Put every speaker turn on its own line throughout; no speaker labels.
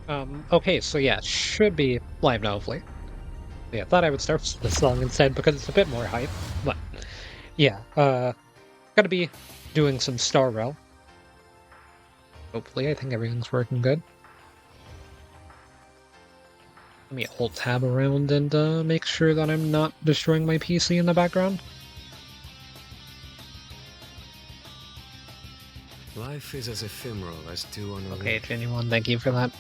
Okay, so yeah, should be live now, hopefully. Yeah, thought I would start with this song instead because it's a bit more hype. But yeah, gonna be doing some Star Rail. Hopefully, I think everything's working good. Let me hold tab around and make sure that I'm not destroying my PC in the background.
Life is as ephemeral as dew on a
Okay,
leaf.
Genuine, thank you for that.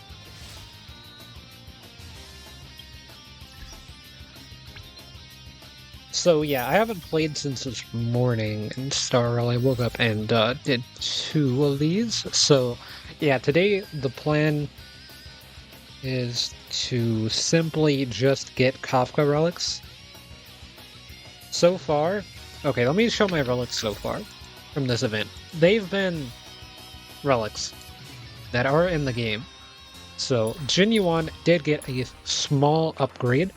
So yeah, I haven't played since this morning in Star Rail. I woke up and did 2 of these. So yeah, today the plan is to simply just get Kafka relics. So far, okay, let me show my relics so far from this event. They've been relics that are in the game. So Genuine did get a small upgrade.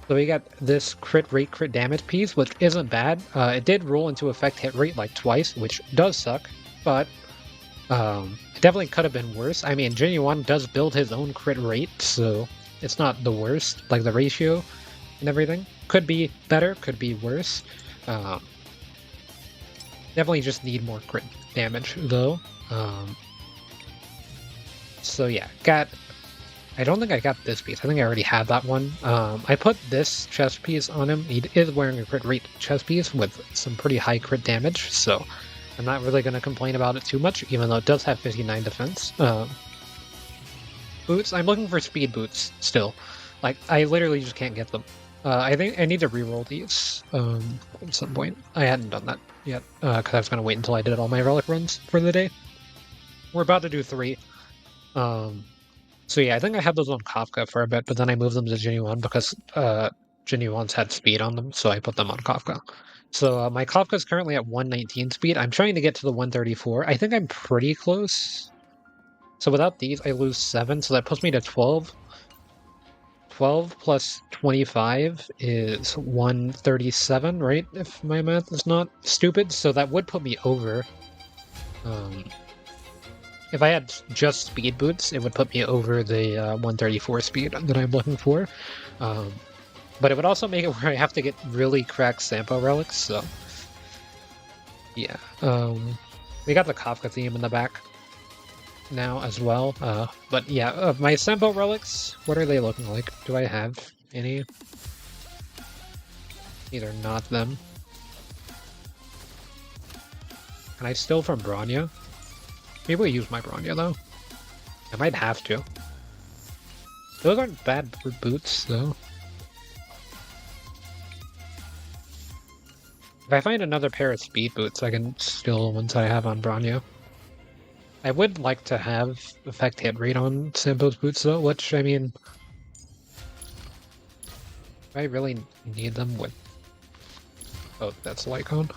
So we got this crit rate, crit damage piece, which isn't bad. It did roll into effect hit rate like twice, which does suck, but it definitely could have been worse. I mean, Genuine does build his own crit rate, so it's not the worst. Like the ratio and everything could be better, could be worse. Definitely just need more crit damage though. So yeah, I don't think I got this piece. I think I already had that one. I put this chest piece on him. He is wearing a crit rate chest piece with some pretty high crit damage, so I'm not really going to complain about it too much, even though it does have 59 defense. Boots, I'm looking for speed boots still. Like, I literally just can't get them. I think I need to reroll these at some point. I hadn't done that yet, because I was going to wait until I did all my relic runs for the day. We're about to do 3. So yeah, I think I had those on Kafka for a bit, but then I moved them to Genuine because Genuine's had speed on them, so I put them on Kafka. So my Kafka is currently at 119 speed. I'm trying to get to the 134. I think I'm pretty close. So without these, I lose 7, so that puts me to 12. 12 plus 25 is 137, right? If my math is not stupid. So that would put me over. If I had just speed boots, it would put me over the 134 speed that I'm looking for. But it would also make it where I have to get really cracked Sampo relics, so... Yeah. We got the Kafka theme in the back now as well. But yeah, my Sampo relics, what are they looking like? Do I have any? Either not them. Can I steal from Bronya? Maybe I use my Bronya though. I might have to. Those aren't bad boots though. If I find another pair of speed boots, I can steal the ones I have on Bronya. I would like to have effect hit rate on Sampo's boots though, which, I mean... I really need them with... Oh, that's Lycon.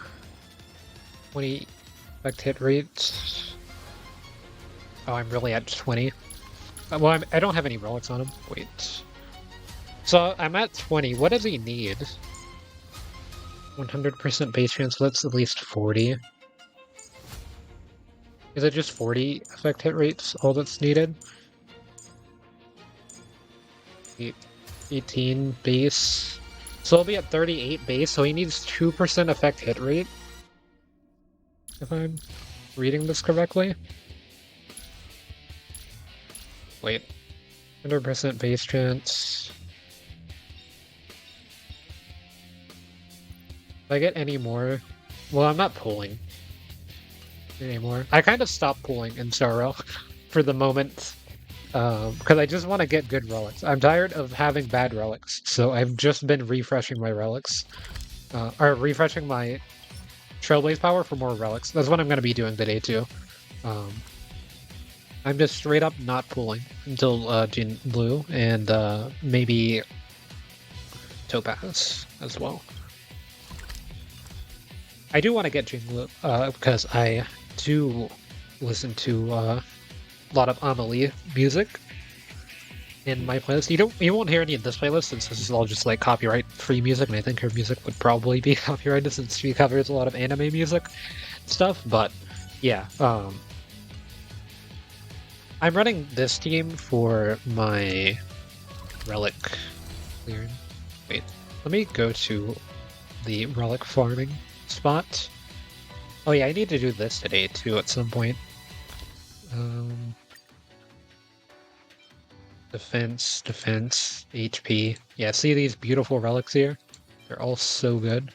20 effect hit rate. Oh, I'm really at 20. Well, I don't have any relics on him. Wait. So, I'm at 20. What does he need? 100% base chance, so that's at least 40. Is it just 40 effect hit rates, all that's needed? 18 base. So he'll be at 38 base, so he needs 2% effect hit rate. If I'm reading this correctly. Wait. 100% base chance. If I get any more... Well, I'm not pulling anymore. I kind of stopped pulling in Star Rail for the moment. Because I just want to get good relics. I'm tired of having bad relics, so I've just been refreshing my relics. Or refreshing my Trailblaze power for more relics. That's what I'm going to be doing today, too. I'm just straight up not pulling until Jin Blue and maybe Topaz as well. I do want to get Jin Blue because I do listen to a lot of Amelie music in my playlist. You won't hear any in this playlist since this is all just like copyright free music, and I think her music would probably be copyrighted since she covers a lot of anime music stuff. But yeah, I'm running this team for my relic clearing. Wait, let me go to the relic farming spot. Oh yeah, I need to do this today too at some point. Defense, defense, HP. Yeah, see these beautiful relics here? They're all so good.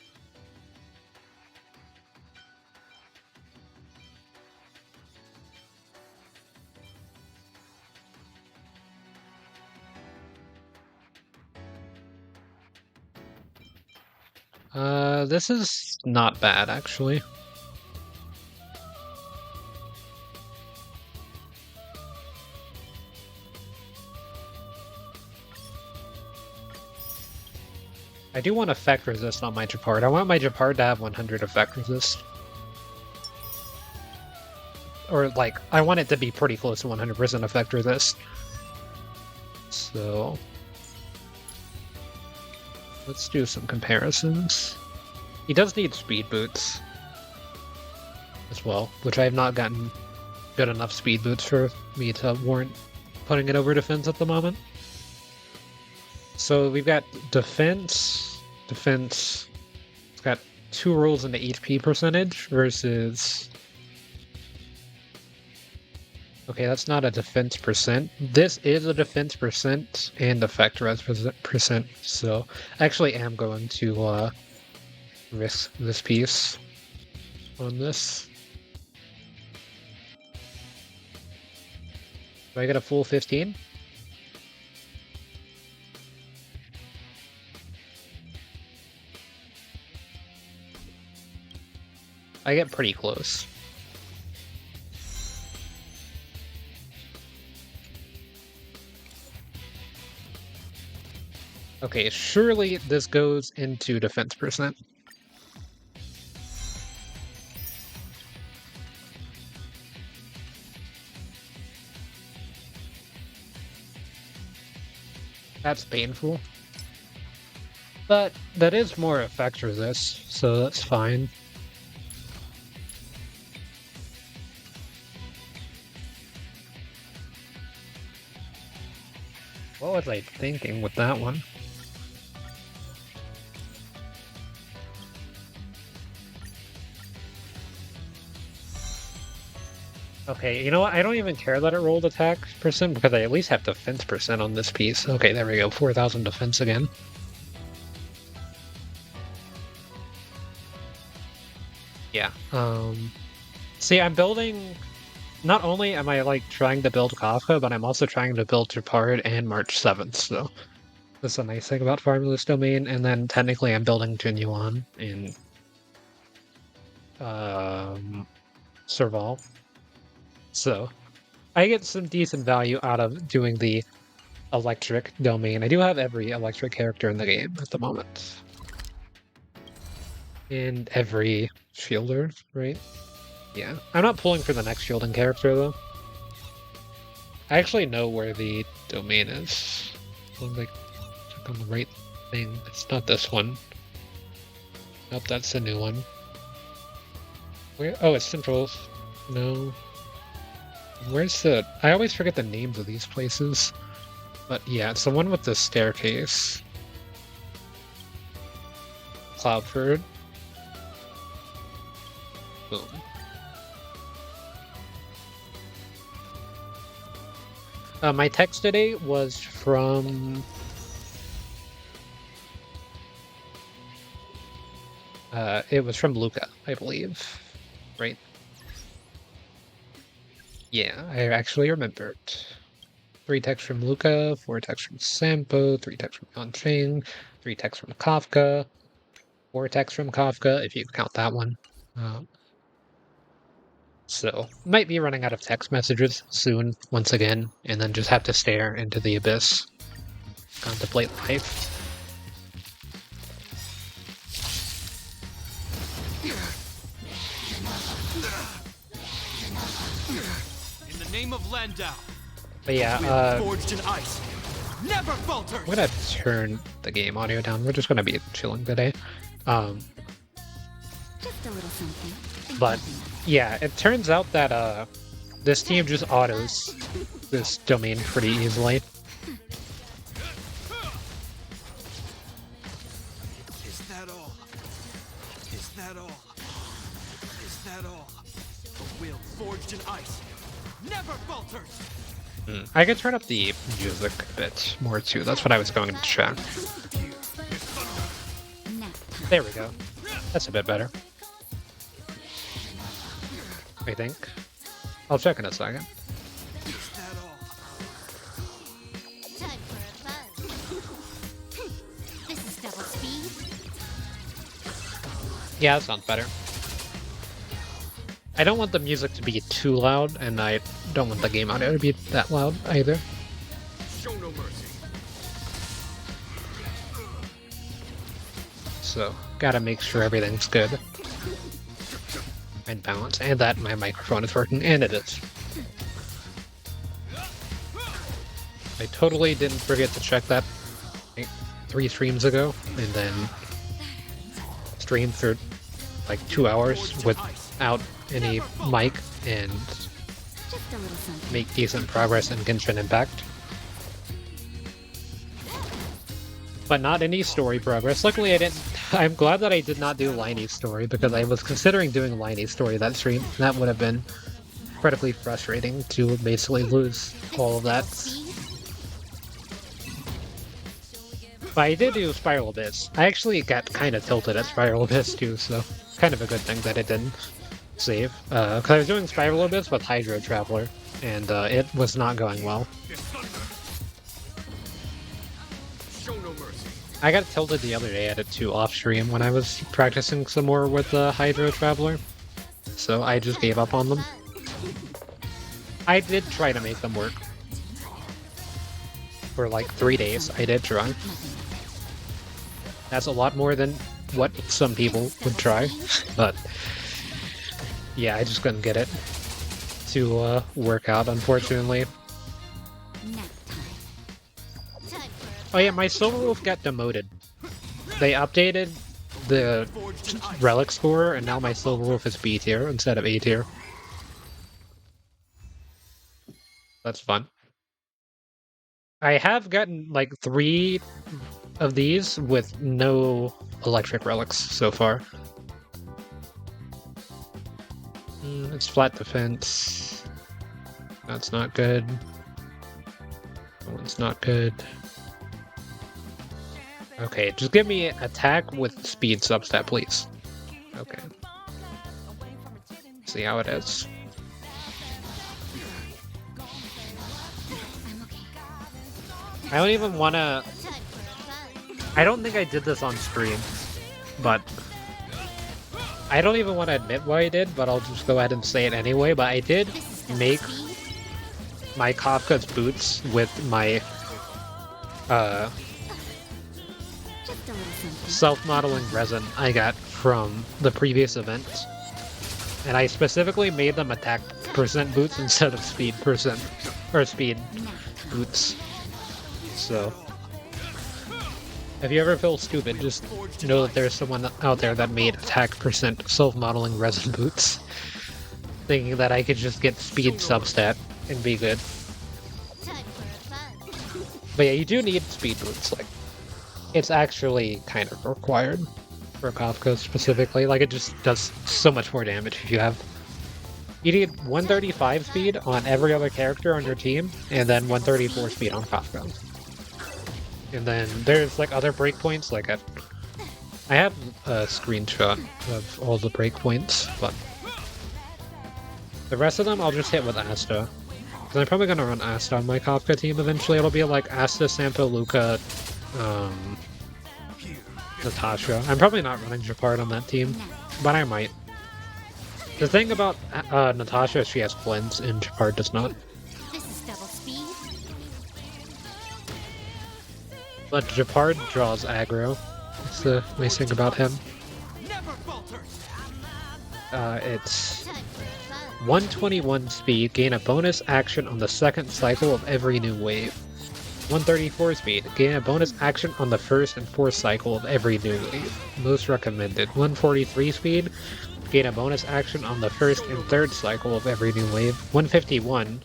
This is not bad, actually. I do want effect resist on my Japard. I want my Japard to have 100 effect resist. Or, like, I want it to be pretty close to 100% effect resist. So... let's do some comparisons. He does need speed boots as well, which I have not gotten good enough speed boots for me to warrant putting it over defense at the moment. So we've got defense. It's got 2 rolls into HP percentage versus... okay, that's not a defense percent. This is a defense percent and effect res percent, so I actually am going to risk this piece on this. Do I get a full 15? I get pretty close. Okay, surely this goes into defense percent. That's painful. But that is more effect resist, so that's fine. What was I thinking with that one? Okay, you know what? I don't even care that it rolled attack percent because I at least have defense percent on this piece. Okay, there we go. 4,000 defense again. Yeah. See, I'm building... not only am I, like, trying to build Kafka, but I'm also trying to build Japard and March 7th, so... that's a nice thing about farming this domain, and then technically I'm building Genuine in... Serval. So, I get some decent value out of doing the electric domain. I do have every electric character in the game at the moment. And every shielder, right? Yeah. I'm not pulling for the next shielding character, though. I actually know where the domain is. I'll, like, check on the right thing. It's not this one. Nope, that's the new one. Where? Oh, it's Central. No. Where's the... I always forget the names of these places. But yeah, it's the one with the staircase. Cloudford. Boom. My text today was from... it was from Luca, I believe. Right? Yeah, I actually remembered. 3 texts from Luca, 4 texts from Sampo, 3 texts from Yanqing, 3 texts from Kafka, 4 texts from Kafka, if you count that one. So, might be running out of text messages soon, once again, and then just have to stare into the abyss. Contemplate life.
In the name of Landau.
But yeah,
forged in ice. Never falter.
I'm gonna turn the game audio down. We're just gonna be chilling today.
Just a little something.
But yeah, it turns out that This team just autos this domain pretty easily.
Is that all? Is that all? Is that all? A will forged in ice never falters!
I could turn up the music a bit more too. That's what I was going to check. There we go. That's a bit better. I think. I'll check in a second.
Is that all?
Time for a buzz. This is double speed.
Yeah, that sounds better. I don't want the music to be too loud, and I don't want the game audio to be that loud either.
Show no mercy.
So, gotta make sure everything's good. And balanced, and that my microphone is working, and it is. I totally didn't forget to check that like 3 streams ago, and then streamed for like 2 hours without any mic and
Just a little something.
make decent progress in Genshin Impact. But not any story progress. Luckily I didn't. I'm glad that I did not do Liney's story, because I was considering doing Liney's story that stream. That would have been incredibly frustrating to basically lose all of that. But I did do Spiral Abyss. I actually got kind of tilted at Spiral Abyss too, so kind of a good thing that it didn't save. Because I was doing Spiral Abyss with Hydro Traveler, and it was not going well.
Show no mercy.
I got tilted the other day at it too off stream when I was practicing some more with the Hydro Traveler, so I just gave up on them. I did try to make them work. For like 3 days, I did try. That's a lot more than what some people would try, but yeah, I just couldn't get it to work out, unfortunately.
Nap time. Time for
Oh yeah, my Silver Wolf got demoted. They updated the
Forged in ice.
relic score, and now my Silver Wolf is B tier instead of A tier. That's fun. I have gotten like 3 of these with no electric relics so far. It's flat defense. That's not good. That one's not good. Okay, just give me attack with speed substat, please. Okay. See how it is.
I'm okay.
I don't even want to...
Time for a buzz.
I don't think I did this on stream, but... I don't even want to admit what I did, but I'll just go ahead and say it anyway, but I did
This is double
make
speed.
my Kafka's boots with my
Just a little something.
self-modeling resin I got from the previous event. And I specifically made them attack percent boots instead of speed percent, or speed
Nap time.
boots. So, if you ever feel stupid, just know that there's someone out there that made attack percent self-modeling resin boots, thinking that I could just get speed substat and be good.
Time for a buzz.
But yeah, you do need speed boots. Like, it's actually kind of required for Kafka specifically. Like, it just does so much more damage if you have. You need 135 speed on every other character on your team, and then 134 speed on Kafka. And then there's like other breakpoints. Like I have a screenshot of all the breakpoints, but the rest of them I'll just hit with Asta. Because I'm probably gonna run Asta on my Kafka team eventually. It'll be like Asta, Santo, Luca, Natasha. I'm probably not running Japard on that team, but I might. The thing about Natasha is she has cleanse and Japard does not.
This is double speed.
But Japard draws aggro. That's the nice thing about him.
Never falters.
It's
Time for a buzz.
121 speed, gain a bonus action on the second cycle of every new wave. 134 speed, gain a bonus action on the first and fourth cycle of every new wave. Most recommended. 143 speed, Gain a bonus action on the first and third cycle of every new wave. 151.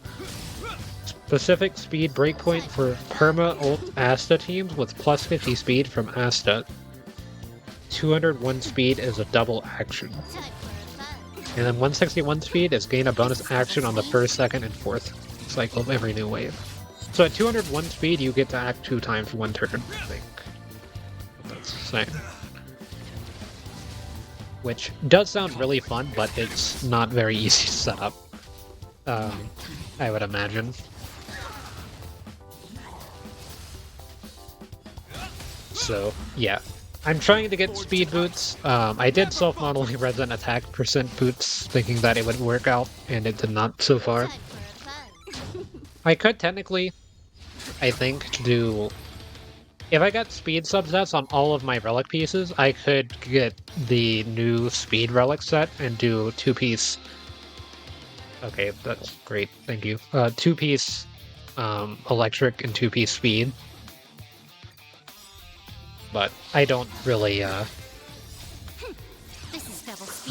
Specific speed breakpoint for perma ult Asta teams with plus 50 speed from Asta. 201 speed is a double action. And then 161 speed is gain a bonus action on the first, second, and fourth cycle of every new wave. So at 201 speed, you get to act 2 times for 1 turn, I think. That's the same. Which does sound really fun, but it's not very easy to set up. I would imagine. So, yeah. I'm trying to get speed boots. I did self-modeling resin attack percent boots, thinking that it would work out, and it did not so far. I could technically, I think, do... If I got speed subsets on all of my relic pieces, I could get the new speed relic set and do 2-piece... Okay, that's great, thank you. 2-piece electric and 2-piece speed. But I don't really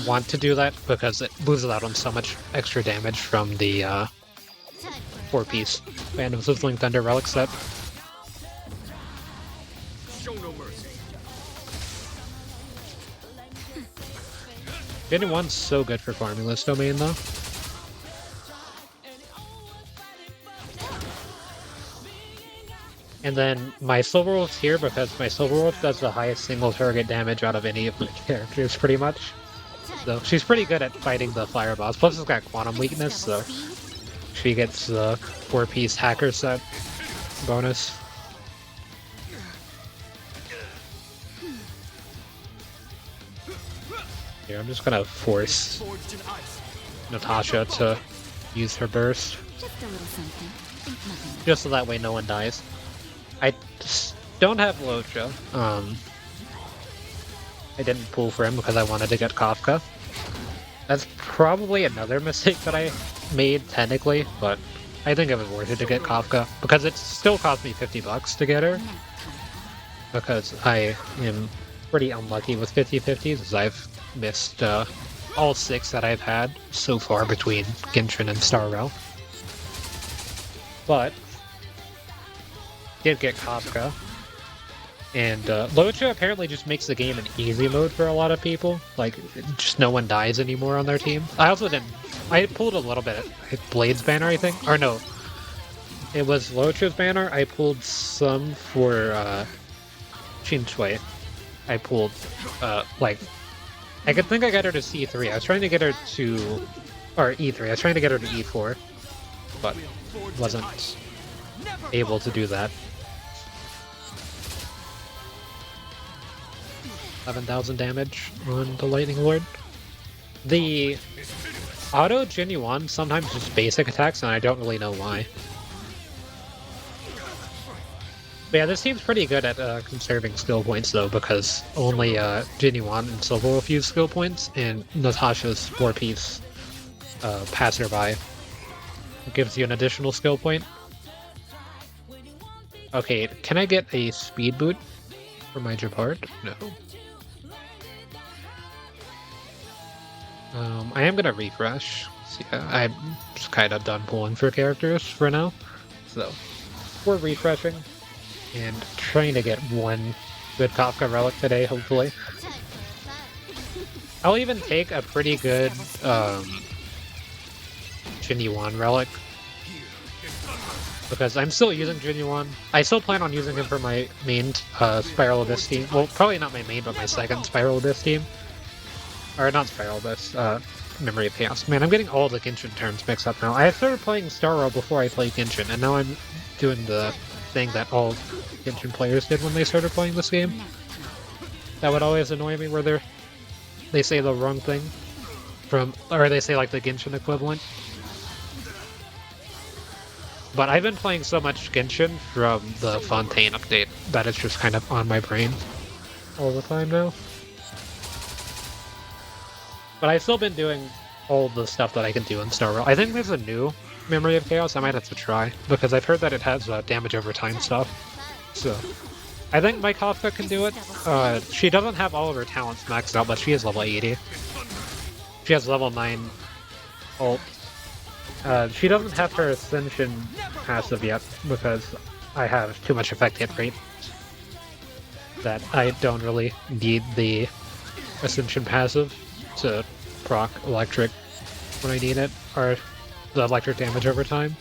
want to do that because it loses out on so much extra damage from the 4-piece Band of Sizzling Thunder relic set.
Show no mercy.
Gen 1's so good for farming this domain though. And then my Silver Wolf's here because my Silver Wolf does the highest single target damage out of any of my characters, pretty much. So she's pretty good at fighting the fire boss. Plus, it's got quantum weakness, so she gets the 4-piece hacker set bonus. Here, I'm just gonna force Natasha to use her burst.
Just a little something. Think nothing of it.
Just so that way no one dies. I don't have Locha. I didn't pull for him because I wanted to get Kafka. That's probably another mistake that I made, technically, but I think it was worth it to get Kafka, because it still cost me $50 to get her. Because I am pretty unlucky with 50/50s, as I've missed all 6 that I've had so far between Genshin and Star Rail. But did get Kafka, and Locha apparently just makes the game an easy mode for a lot of people. Like, just no one dies anymore on their team. I also didn't. I pulled a little bit at Blade's banner, I think. Or no, it was Locha's banner. I pulled some for Chin Shui. I pulled like, I could think I got her to C3. I was trying to get her to, or E3. I was trying to get her to E4, but wasn't able to do that. 11,000 damage on the Lightning Lord. The auto Genuine sometimes just basic attacks, and I don't really know why. But yeah, this team's pretty good at conserving skill points though, because only Genuine and Silver Wolf use skill points, and Natasha's 4-piece Passerby gives you an additional skill point. Okay, can I get a speed boot for my Jabard? No. I am gonna refresh. So yeah, I'm just kind of done pulling for characters for now. So, we're refreshing and trying to get one good Kafka relic today, hopefully. I'll even take a pretty good Genuine relic, because I'm still using Genuine. I still plan on using him for my main Spiral Abyss team. Well, probably not my main, but my second Spiral Abyss team. Or not Spiral Abyss, Memory of Chaos. Man, I'm getting all the Genshin terms mixed up now. I started playing Star Rail before I played Genshin, and now I'm doing the thing that all Genshin players did when they started playing this game. That would always annoy me, where they say the wrong thing or they say like the Genshin equivalent. But I've been playing so much Genshin from the Fontaine update that it's just kind of on my brain all the time now. But I've still been doing all the stuff that I can do in Star Rail. I think there's a new Memory of Chaos I might have to try, because I've heard that it has damage over time stuff. So, I think my Kafka can do it. She doesn't have all of her talents maxed out, but she is level 80. She has level 9 ult. She doesn't have her Ascension passive yet because I have too much effect hit rate that I don't really need the Ascension passive to proc electric when I need it, or the electric damage over time.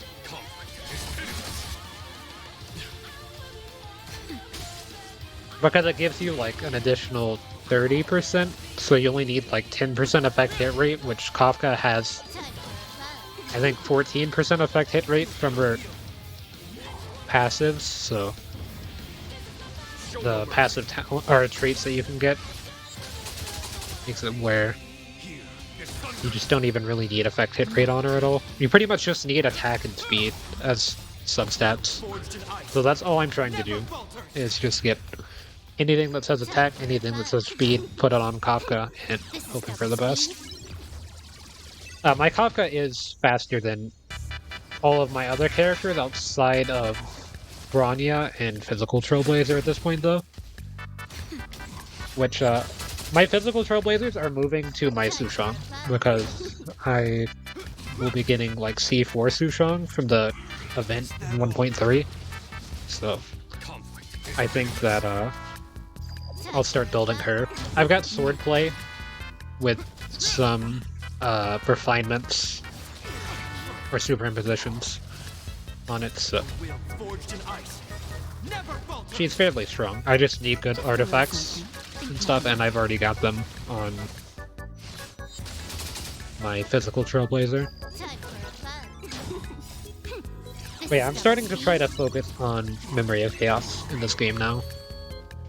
Because it gives you like an additional 30%, so you only need like 10% effect hit rate, which Kafka has, I think, 14% effect hit rate from her passives, so the passive or traits that you can get makes it where you just don't even really need effect hit rate on her at all. You pretty much just need attack and speed as substats. So that's all I'm trying to do, is just get anything that says attack, anything that says speed, put it on Kafka, and hoping for the best. My Kafka is faster than all of my other characters outside of Bronya and Physical Trailblazer at this point, though. Which, my Physical Trailblazers are moving to my Sushang, because I will be getting, like, C4 Sushang from the event 1.3. So, I think that, I'll start building her. I've got Swordplay with some, refinements or superimpositions on it, so she's fairly strong. I just need good artifacts and stuff, and I've already got them on my Physical Trailblazer. But yeah, I'm starting to try to focus on Memory of Chaos in this game now.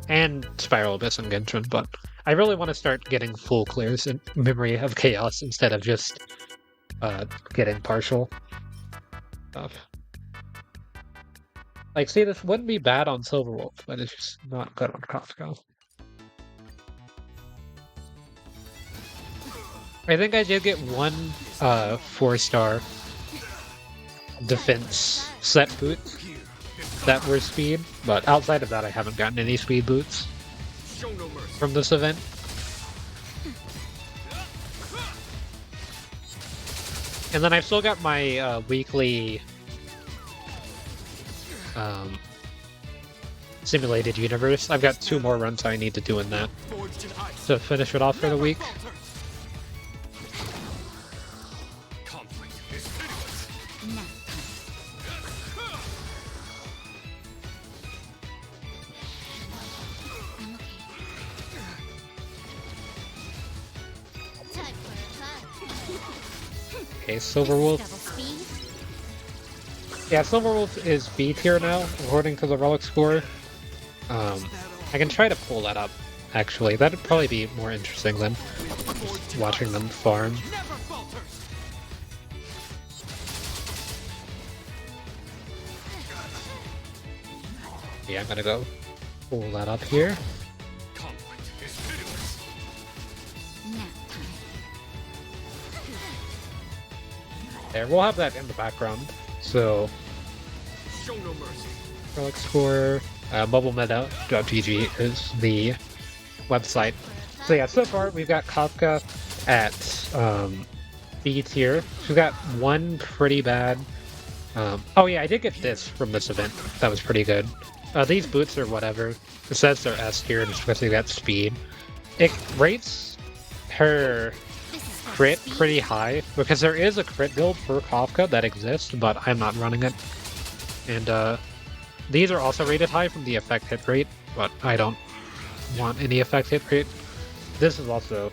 And Spiral Abyss and Genshin, but I really want to start getting full clears in Memory of Chaos instead of just getting partial stuff. Like, see, this wouldn't be bad on Silverwolf, but it's just not good on Kafka. I think I did get one 4-star defense set boot that were speed, but outside of that I haven't gotten any speed boots from this event. And then I've still got my weekly simulated universe. I've got 2 more runs I need to do in that to finish it off for the week. Okay, Silverwolf. Yeah, Silverwolf is B tier now, according to the relic score. I can try to pull that up, actually. That'd probably be more interesting than just watching them farm. Yeah, I'm gonna go pull that up here. There, we'll have that in the background. So, relic score, bubblemeta.gg is the website. So yeah, so far we've got Kafka at B tier. We've got one pretty bad. Oh yeah, I did get this from this event. That was pretty good. These boots are whatever. It says they're S tier just because they got speed. It rates her crit pretty high, because there is a crit build for Kafka that exists, but I'm not running it. And these are also rated high from the effect hit rate, but I don't want any effect hit rate. This is also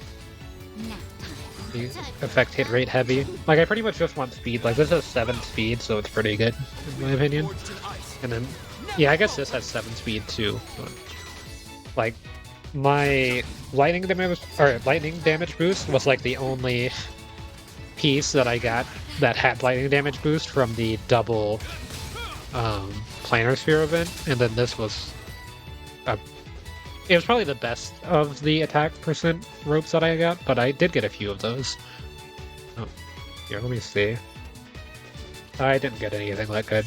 the effect hit rate heavy. Like, I pretty much just want speed. Like, this has 7 speed, so it's pretty good, in my opinion. And then, yeah, I guess this has 7 speed too. But, like, my lightning damage boost was like the only piece that I got that had lightning damage boost from the double planar sphere event, and then this was it was probably the best of the attack percent ropes that I got, but I did get a few of those. Oh, here, let me see. I didn't get anything that good.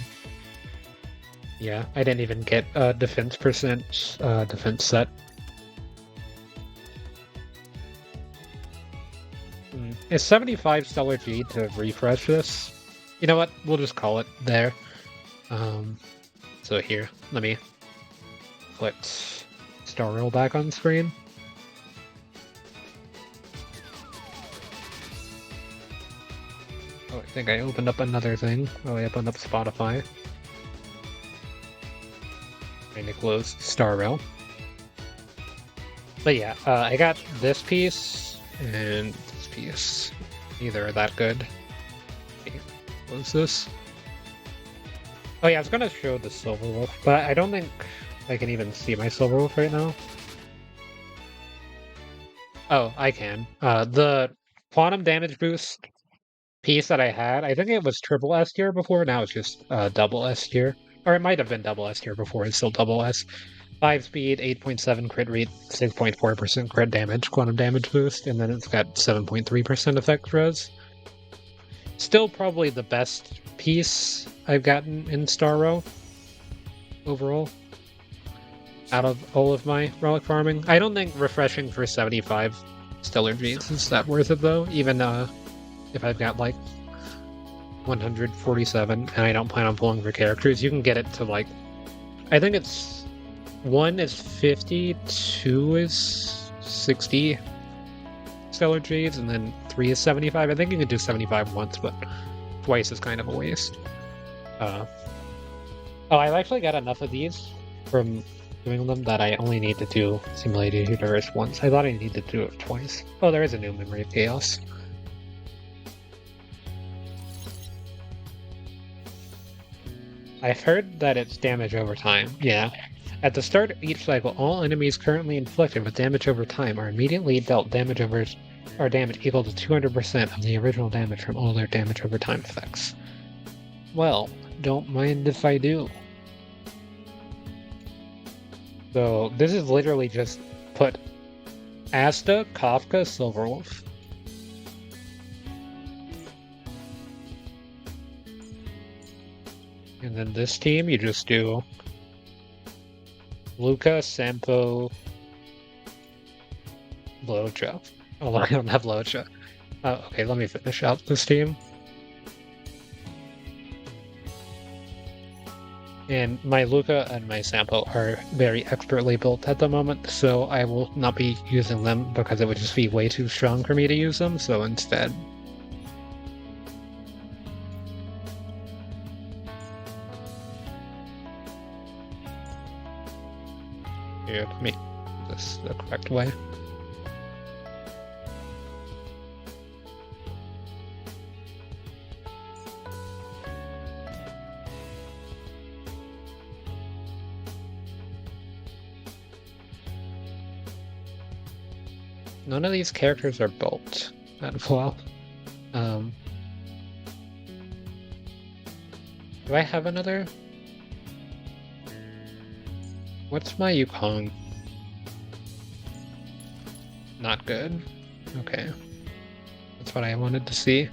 Yeah, I didn't even get a defense percent defense set. Is 75 Stellar G to refresh this? You know what? We'll just call it there. So here, let me put Star Rail back on screen. Oh, I think I opened up another thing. Oh, I opened up Spotify. Trying to close Star Rail. But yeah, I got this piece and this piece. Neither are that good. Okay, close this. Oh yeah, I was gonna show the Silver Wolf, but I don't think I can even see my Silver Wolf right now. Oh, I can. The quantum damage boost piece that I had, I think it was triple S tier before, now it's just double S tier. Or it might have been double S tier before, it's still double S. 5 speed, 8.7 crit rate, 6.4% crit damage, quantum damage boost, and then it's got 7.3% effect res. Still probably the best piece I've gotten in Star Row overall out of all of my relic farming. I don't think refreshing for 75 Stellar Genes is that worth it though, even if I've got like 147 and I don't plan on pulling for characters, you can get it to like, I think it's 1 is 50, 2 is 60 Stellar Genes, and then 3 is 75. I think you could do 75 once, but twice is kind of a waste. Oh, I've actually got enough of these from doing them that I only need to do Simulated Universe once. I thought I needed to do it twice. Oh, there is a new Memory of Chaos. I've heard that it's damage over time. Yeah. At the start of each cycle, all enemies currently inflicted with damage over time are immediately dealt damage equal to 200% of the original damage from all their damage over time effects. Well, don't mind if I do. So this is literally just put Asta, Kafka, Silverwolf. And then this team, you just do Luca, Sampo, Locha. Oh, I don't have Locha. Okay, let me finish out this team. And my Luca and my Sampo are very expertly built at the moment, so I will not be using them because it would just be way too strong for me to use them, so instead... Here, let me do this the correct way. None of these characters are built that well. Do I have another? What's my Yukong? Not good. Okay. That's what I wanted to see.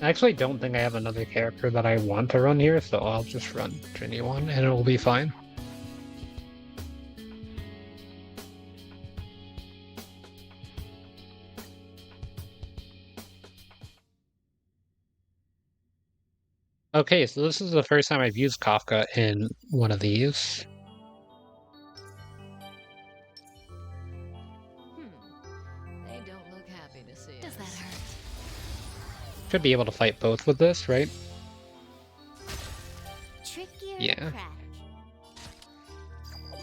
I actually don't think I have another character that I want to run here, so I'll just run Genuine and it'll be fine. Okay, so this is the first time I've used Kafka in one of these.
They don't look happy to see
Does that
us.
hurt?
Should be able to fight both with this, right?
Trickier
Yeah.
crack.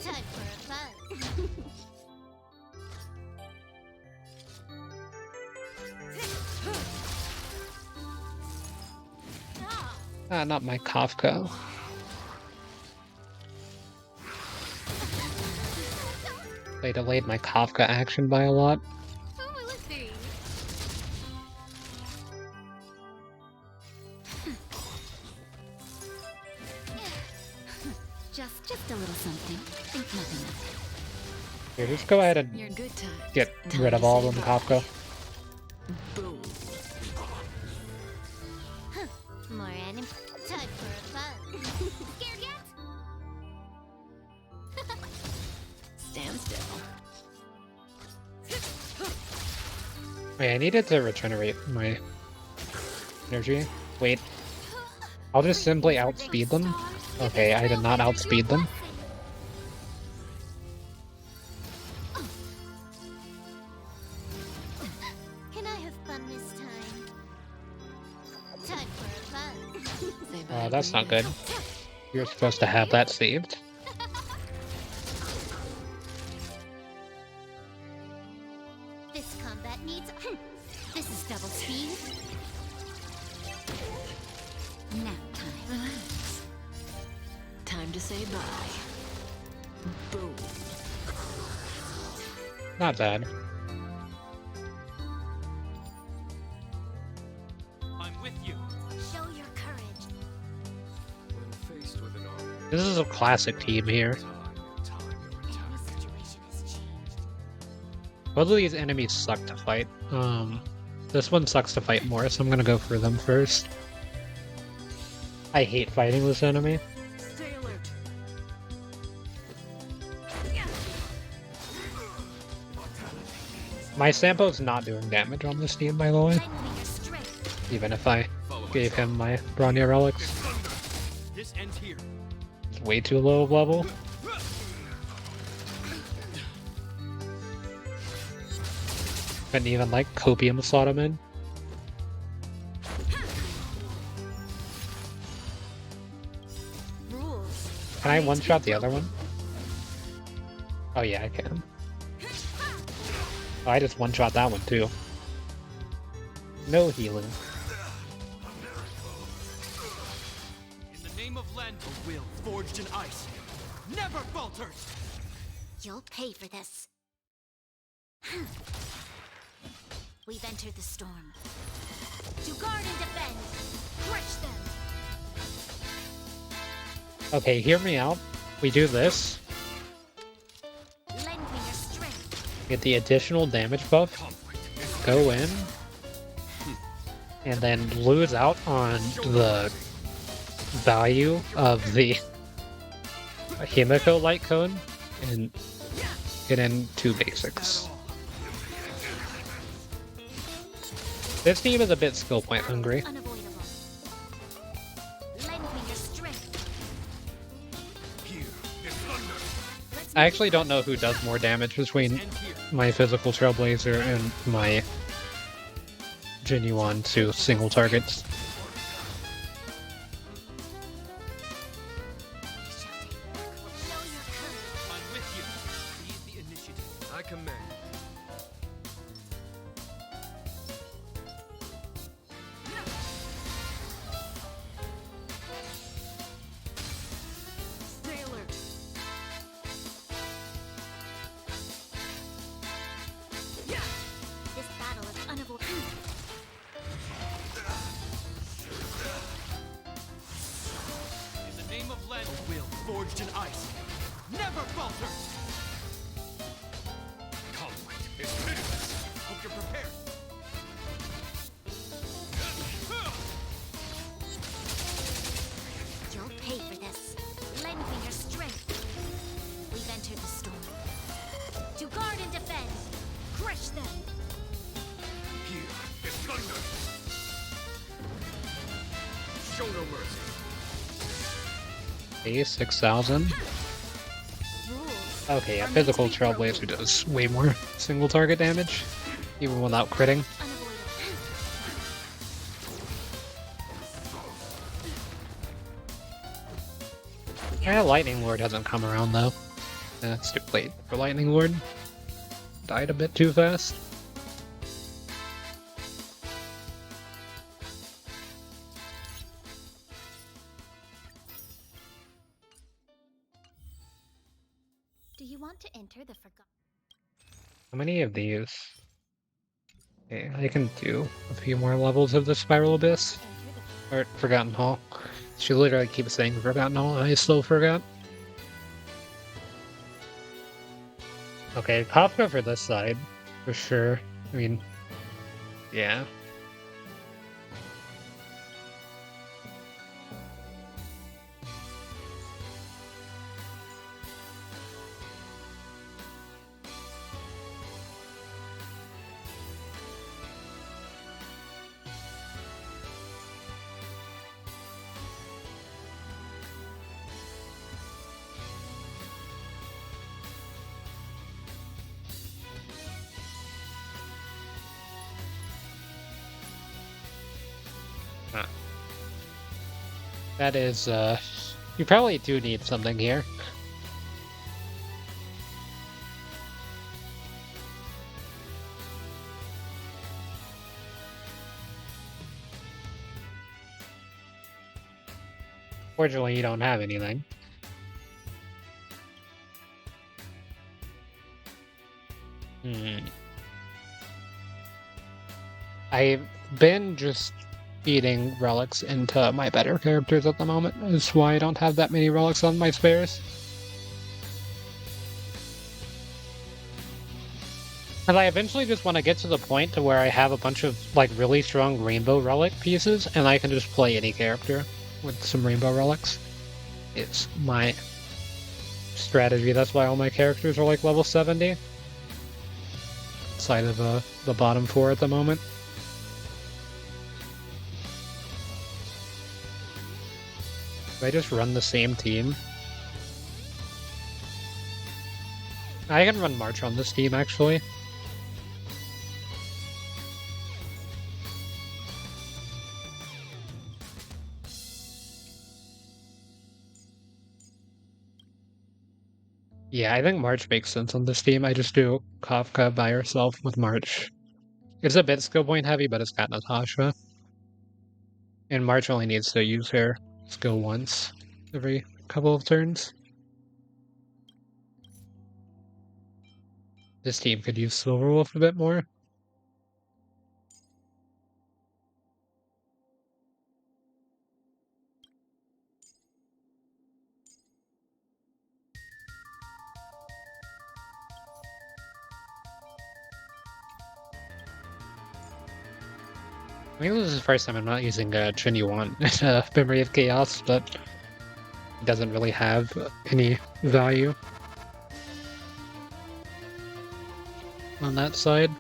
Time for a fun.
Ah, not my Kafka. They delayed my Kafka action by a lot.
Oh, let's see. Just a little something. Think nothing of
Here, just go ahead and
Your good times.
get
Time
rid
to
of all
say
of them,
bye.
Kafka.
Boom.
it. More anime. Time for a fun. Scared yet?
Stand still.
Wait, I needed to regenerate my energy. Wait, I'll just simply outspeed them. Okay, I did not outspeed them.
Can I have fun this time? Time for fun.
Say bye,
That's not
Brina.
good. You're supposed to have that saved.
This combat needs. This is double speed. Nap time.
Time to say bye. Boom.
Not bad.
I'm with you.
Show your courage.
When faced with an army,
This is a classic team here.
time and time your
Every
attack.
situation has changed.
Both of these enemies suck to fight. This one sucks to fight more, so I'm gonna go for them first. I hate fighting this enemy.
Stay alert.
My Sampo's not doing damage on this team, by the way,
Lend me your strength.
even if I
Follow my
gave
trail.
him my Bronya relics.
This ends here.
It's way too low of level. Couldn't even like copium slot him in.
Rules.
Can I one-shot the other one? Oh yeah, I can. Oh, I just one-shot that one too. No healing.
In the name of Len, a will forged in ice never falters.
You'll pay for this. We've entered the storm. To guard and defend. Crush them.
Okay, hear me out. We do this,
Lend me your strength.
get the additional damage buff, go in, and then lose out on the value of the Himiko light cone and get in 2 basics. This team is a bit skill point hungry.
Unavoidable. Lend me your strength. Let's
I actually don't know who does more damage between
End here.
my physical trailblazer and my genuine to single targets.
show your courage.
I'm with you. Lead the initiative.
I command.
Stay alert.
This battle is unavoidable.
In the name of Len, a will forged in ice never falters.
Conflict is pitiless.
Hope you're prepared.
You'll pay for this. Lend me your strength. We've entered the storm. To guard and defend. Crush them.
Here is thunder. Show no mercy.
Okay, 6,000.
Rules.
Okay, yeah,
are meant
physical
to be broken.
trailblazer does way more single target damage, even without critting.
Unavoidable.
Yeah, Lightning Lord hasn't come around though. It's too late for Lightning Lord. Died a bit too fast.
Do you want to enter the forgotten?
How many of these? Okay, I can do a few more levels of the Spiral Abyss. Or Forgotten Hall. She literally keeps saying Forgotten Hall, and I still forgot. Okay, Kafka for this side, for sure. I mean, yeah. Huh. That is, you probably do need something here. Fortunately, you don't have anything. I've been just feeding relics into my better characters at the moment. That's why I don't have that many relics on my spares. And I eventually just want to get to the point to where I have a bunch of like really strong rainbow relic pieces, and I can just play any character with some rainbow relics. It's my strategy. That's why all my characters are like level 70. Outside of the bottom 4 at the moment. Do I just run the same team? I can run March on this team, actually. Yeah, I think March makes sense on this team. I just do Kafka by herself with March. It's a bit skill point heavy, but it's got Natasha. And March only needs to use her skill once every couple of turns. This team could use Silverwolf a bit more. I think this is the first time I'm not using Genuine Memory of Chaos, but it doesn't really have any value on that side.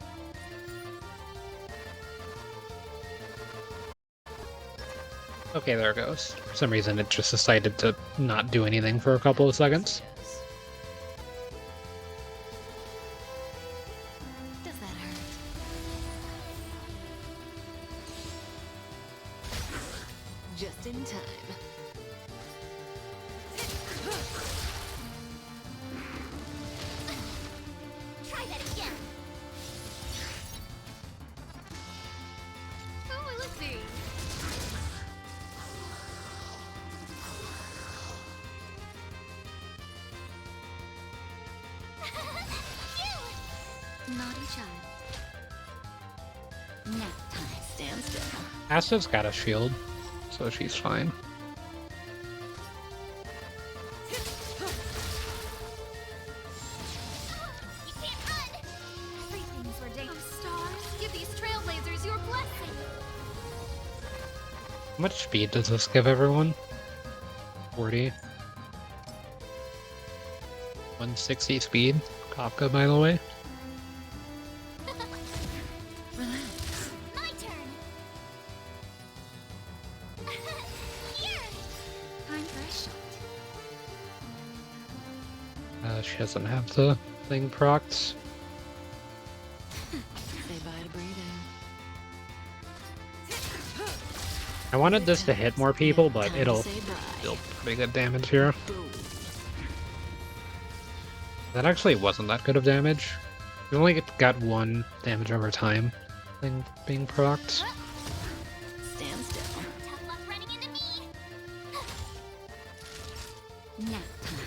Okay, there it goes. For some reason, it just decided to not do anything for a couple of seconds.
Does that hurt? Just in time.
Try that again.
Oh, let's see.
Naughty child. Nap time.
Stand still.
Asta's got a shield, so she's fine.
You can't run! Everything's ordained. Stars, give these trailblazers your blessing.
How much speed does this give everyone? 40. 160 speed. Kafka, by the way.
Relax.
My turn. Here. Time for a shot.
She doesn't have the thing procs.
Say bye to breathing.
I wanted this to hit more people, but
Time to
it'll
say bye.
deal pretty good damage here.
Boom.
That actually wasn't that good of damage. You only got 1 damage over time. Thing being procced.
Stand still.
Tough luck running into me. Nap time.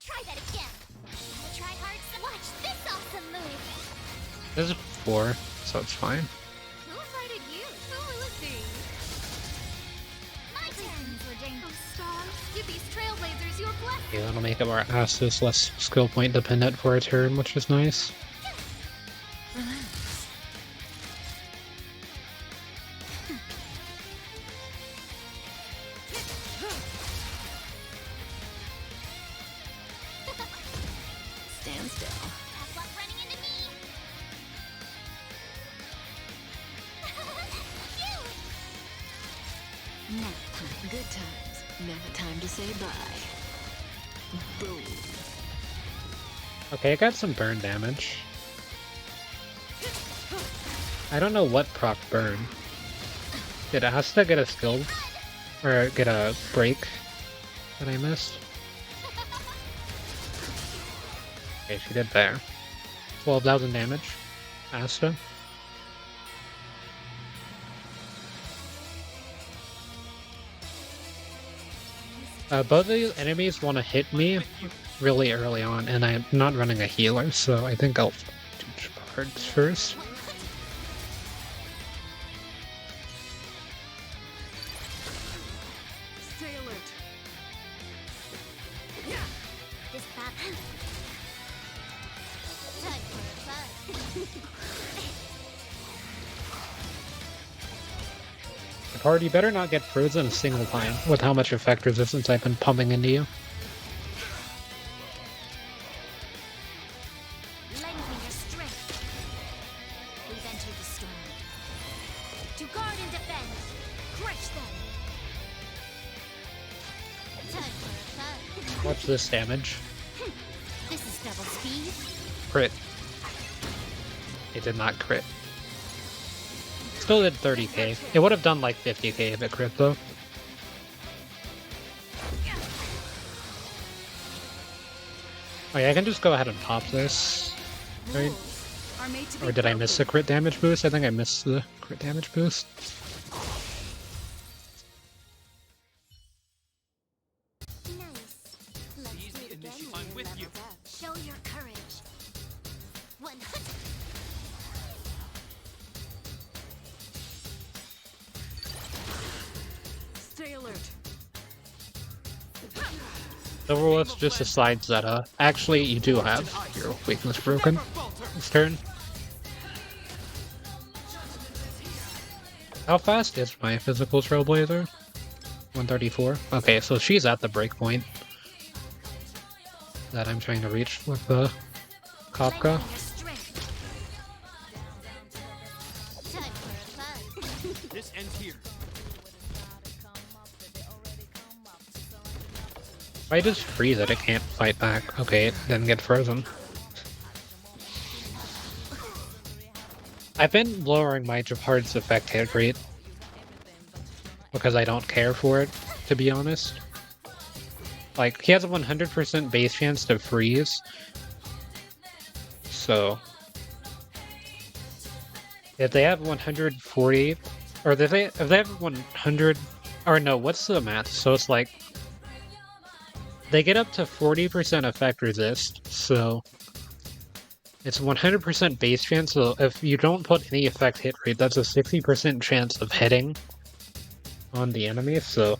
Try that again. Gotta try hard. Watch this awesome move.
This is 4, so it's fine.
Who invited you? Oh, let's see. My turn. Ordained. Oh, stars, give these trailblazers your blessing.
Yeah, that'll make it more Asta's less skill point dependent for a turn, which is nice.
Relax. Stand still.
Tough luck running into me. Phew. Nap time.
Good times. Never time to say bye. Boom.
Okay, I got some burn damage. I don't know what proc burn. Did Asta get a skill? Or get a break that I missed? Okay, she did there. 12,000 damage. Asta. Both of these enemies want to hit me really early on, and I'm not running a healer, so I think I'll do cards first.
Stay alert.
This battle. Time for a fight.
The party better not get frozen a single time with how much effect resistance I've been pumping into you.
Lengthen your strength. We've entered the storm. To guard and defend. Crush them. Time for a fight.
Watch this damage.
This is double speed.
Crit. It did not crit. Still did 30k. It would have done like 50k if it crit though. Okay, I can just go ahead and pop this. Right?
Rules are made to be
Or did I miss the
broken.
crit damage boost? I think I missed the crit damage boost.
Nice. Let's
Easy
do it again
initiative.
when
I'm
you're
with you.
leveled up. Show your courage. One hut.
Stay alert.
Silverwolf just decides that, actually you do have your weakness broken
Never falter.
this turn. How fast is my physical trailblazer? 134? Okay, so she's at the breakpoint that I'm trying to reach with the Kafka.
Lengthen your strength. Time for a fight.
This ends here.
If I just freeze it, it can't fight back. Okay, it didn't get frozen. I've been lowering my Japard's effect hit rate because I don't care for it, to be honest. Like, he has a 100% base chance to freeze. So, if they have 140, or if they have 100, or no, what's the math? So it's like, they get up to 40% effect resist, so it's 100% base chance, so if you don't put any effect hit rate, that's a 60% chance of hitting on the enemy, so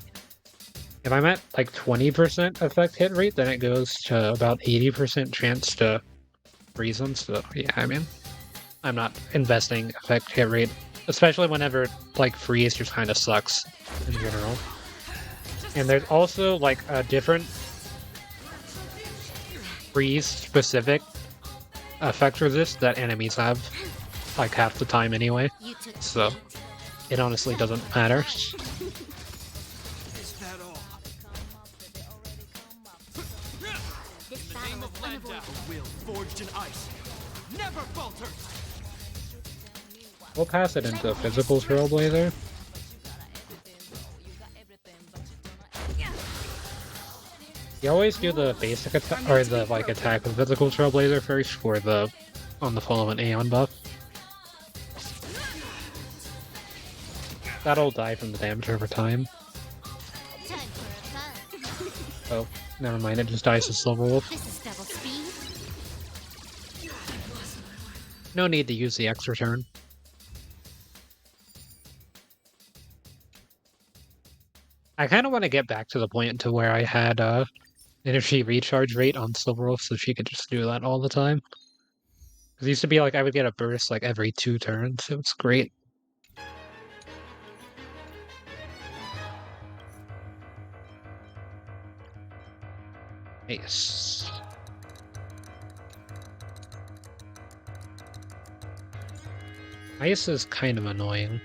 if I'm at like 20% effect hit rate, then it goes to about 80% chance to freeze them, so yeah, I mean, I'm not investing effect hit rate, especially whenever like freeze just kind of sucks in general. And there's also like a different freeze specific effect resist that enemies have like half the time anyway,
You took the
so
bait.
it honestly doesn't matter.
Is that all?
This
In the
battle
name
is
of Landau,
unavoidable.
a will forged in ice. Never falters.
We'll pass it into physical trailblazer. You always do the basic attack or the like attack with physical trailblazer first for the on the following Aeon buff. That'll die from the damage over time.
Time for a fight.
Oh, never mind, it just dies to Silverwolf.
This is double speed.
No need to use the extra turn. I kind of want to get back to the point to where I had energy recharge rate on Silverwolf so she could just do that all the time. 'Cause it used to be like I would get a burst like every 2 turns. It was great. Nice. Ice is kind of annoying.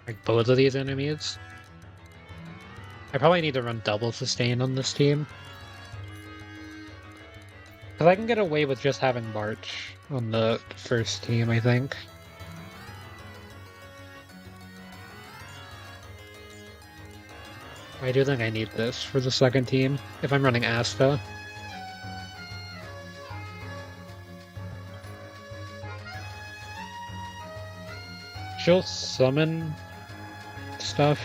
Like both of these enemies. I probably need to run double sustain on this team. Because I can get away with just having March on the first team, I think. I do think I need this for the second team, if I'm running Asta. She'll summon stuff.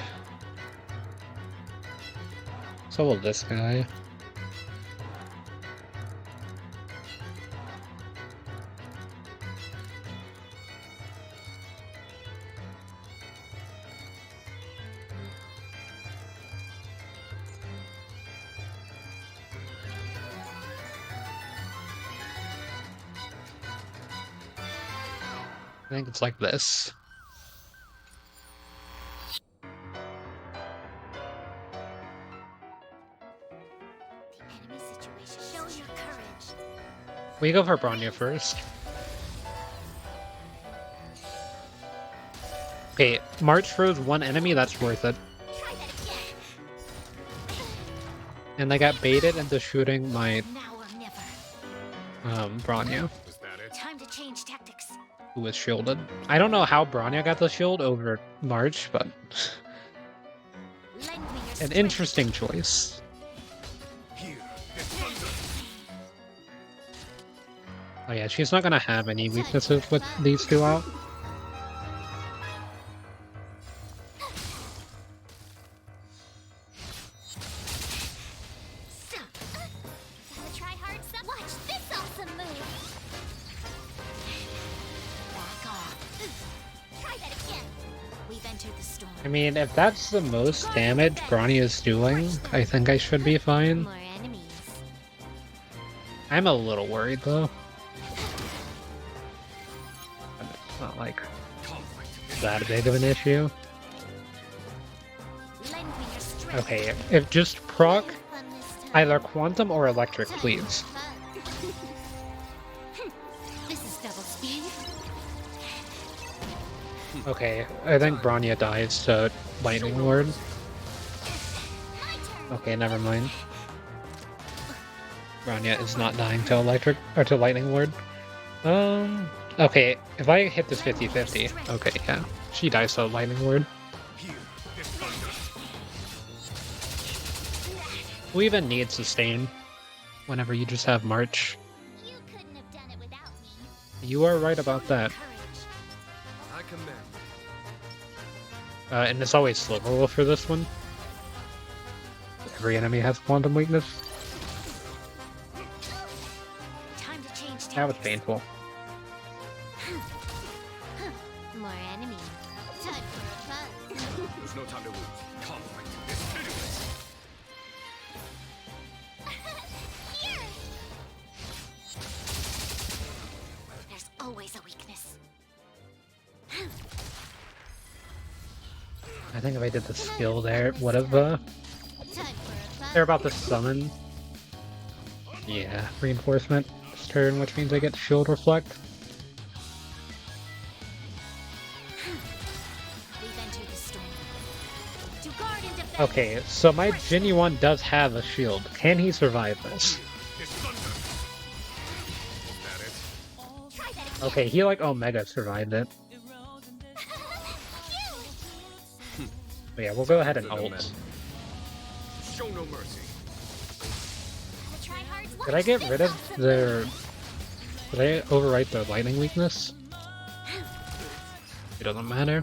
So will this guy. I think it's like this.
Enemy situation. Show your courage.
We go for Bronya first. Okay, March froze one enemy, that's worth it.
Try that again.
And I got baited into shooting my
Now or never.
Bronya,
Was that it?
Time to change tactics.
who was shielded. I don't know how Bronya got the shield over March, but
Lend me your
an
strength.
interesting choice.
Here is thunder.
Oh yeah, she's not gonna have any weaknesses with these two out.
So, gotta try hard. Watch this awesome move. Back off. Try that again. We've entered the storm.
I mean, if that's the most damage Bronya is doing, I think I should be fine.
More enemies.
I'm a little worried though. But it's not like
Conflict is
that big of an issue.
Lend me your strength.
Okay, if just proc
Fun this time.
either quantum or electric, please.
This is double speed.
Okay, I think Bronya dies to Lightning Lord.
My turn.
Okay, never mind. Bronya is not dying to electric or to Lightning Lord. Okay, if I hit this 50-50, okay, yeah. She dies to Lightning Lord.
here is thunder.
Who even needs sustain whenever you just have March?
You couldn't have done it without me.
You are right about that.
Courage.
I command.
And it's always slow roll for this one. Every enemy has quantum weakness.
Time to change
That was
tactics.
painful.
More enemies. Time for a fun.
There's no time to lose. Conflict is pitiless.
Here. There's always a weakness.
I think if I did the skill there, it would have,
Time for a fun.
they're about to summon. Yeah, reinforcement this turn, which means I get shield reflect.
We've entered the storm. To guard and defend.
Okay, so my Genuine does have a shield. Can he survive this?
Is thunder. Is that it?
Try that again.
Okay, he like Omega survived it. But yeah, we'll go ahead and
To the
ult.
men. Show no mercy.
Gotta try hard.
Did I
Watch
get
this
rid of
awesome
their...
move.
Did I overwrite their lightning weakness? It doesn't matter.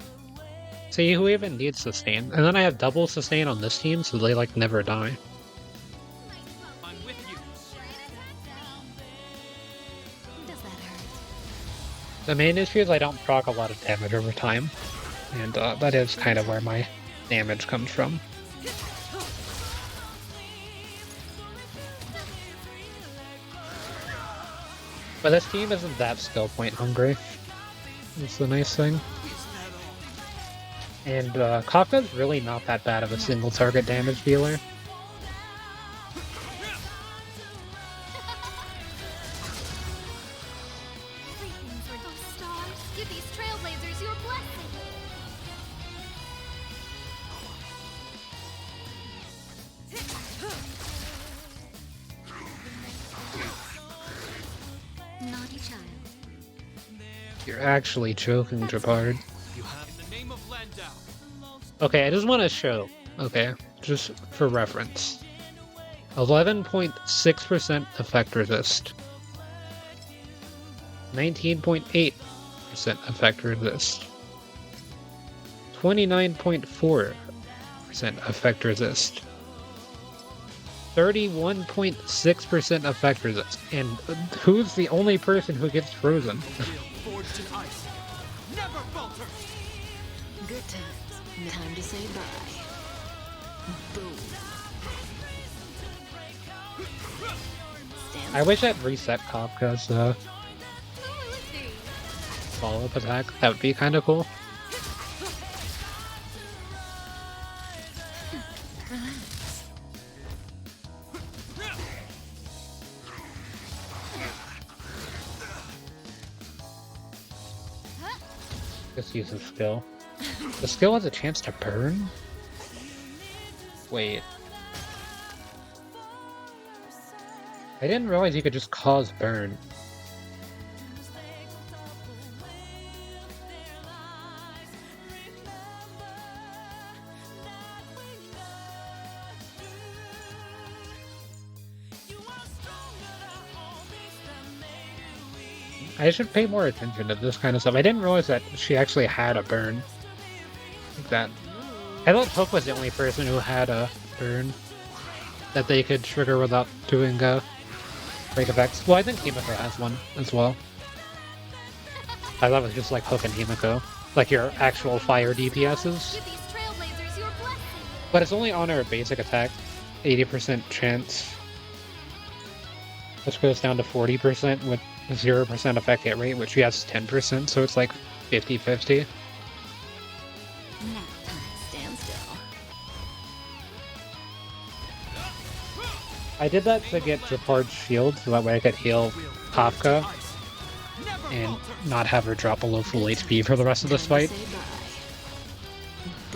See, who even needs sustain? And then I have double sustain on this team, so they like never die.
I'm with you.
Does that hurt?
The main issue is I don't proc a lot of damage over time. And that is kind of where my damage comes from. But this team isn't that skill point hungry. That's the nice thing. And Kafka's really not that bad of a single target damage dealer.
Everything for those stars. Give these trailblazers your blessing.
You're actually joking, Japard.
You have in the name of Landau.
Okay, I just want to show. Okay, just for reference. 11.6% effect resist. 19.8% effect resist. 29.4% effect resist. 31.6% effect resist. And who's the only person who gets frozen?
Forged in ice. Never falter.
Good times. Time to say bye. Boom. Stand
I wish I'd reset Kafka's follow-up attack. That would be kind of cool. Just use the skill. The skill has a chance to burn? Wait. I didn't realize you could just cause burn. I should pay more attention to this kind of stuff. I didn't realize that she actually had a burn. Like that. I thought Hook was the only person who had a burn that they could trigger without doing break effects. Well, I think Himiko has one as well. I thought it was just like Hook and Himiko. Like your actual fire DPSs.
Give these trailblazers your blessing.
But it's only on her basic attack. 80% chance. Which goes down to 40% with 0% effect hit rate, which she has 10%, so it's like 50-50.
Nap time. Stand still.
I did that to get Japard's shield, so that way I could heal Kafka and not have her drop below full HP for the rest of this
Time to
fight.
say bye.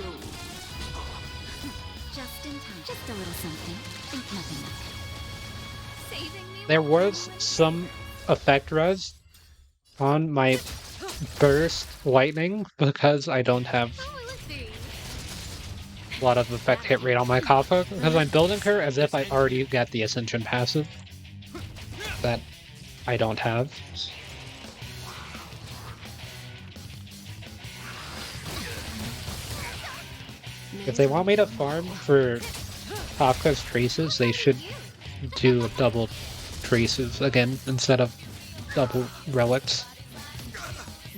Boom.
Just in time.
Just a little something. Think nothing of it.
Saving me.
There was some effect res on my burst lightning because I don't have
Oh, let's see.
a lot of effect hit rate on my Kafka, because I'm building her as if I already got the Ascension passive that I don't have. If they want me to farm for Kafka's traces, they should do double traces again instead of double relics.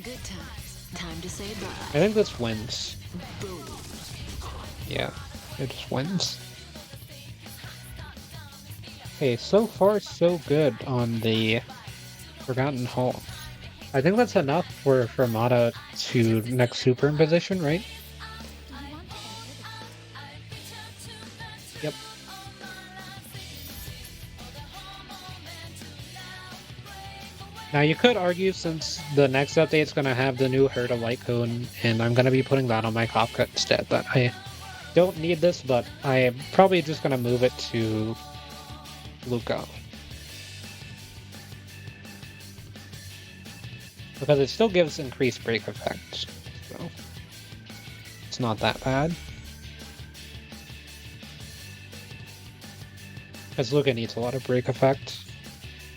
Good times. Time to say bye.
I think this wins.
Boom.
Yeah, it just wins. Okay, so far so good on the Forgotten Hall. I think that's enough for Fermata to next superimposition, right? Yep. Now you could argue, since the next update's gonna have the new Herta Light Cone, and I'm gonna be putting that on my Kafka instead, that I don't need this, but I'm probably just gonna move it to Luca. Because it still gives increased break effect, so it's not that bad. Because Luca needs a lot of break effect.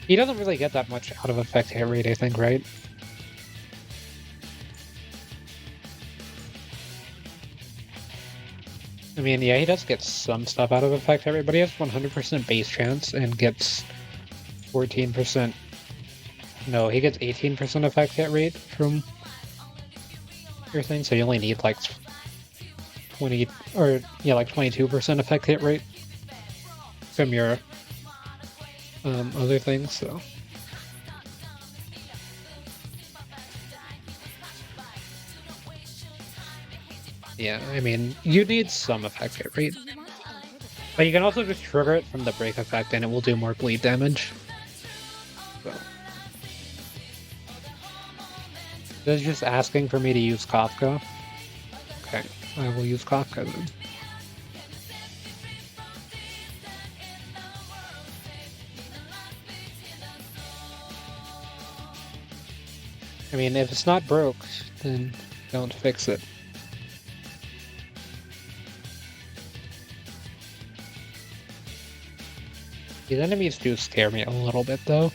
He doesn't really get that much out of effect hit rate, I think, right? I mean, yeah, he does get some stuff out of effect hit rate, but he has 100% base chance and gets 14%. No, he gets 18% effect hit rate from your thing, so you only need like 20, or yeah, like 22% effect hit rate from your other things, so. Yeah, I mean, you need some effect hit rate. But you can also just trigger it from the break effect and it will do more bleed damage. So. This is just asking for me to use Kafka. Okay, I will use Kafka then. I mean, if it's not broke, then don't fix it. These enemies do scare me a little bit, though.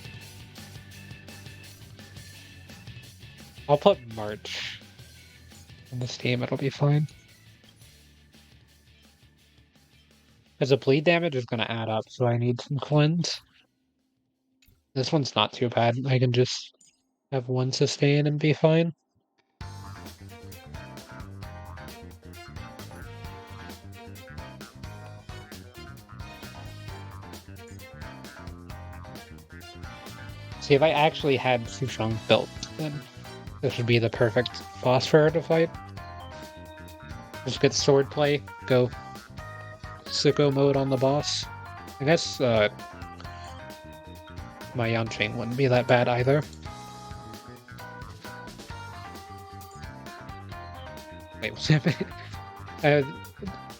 I'll put March in this team, it'll be fine. Because the bleed damage is going to add up, so I need some cleanse. This one's not too bad. I can just have one sustain and be fine. See, if I actually had Sushang built, then this would be the perfect boss for her to fight. Just get swordplay, go sicko mode on the boss. I guess my Yanqing wouldn't be that bad either. Wait, I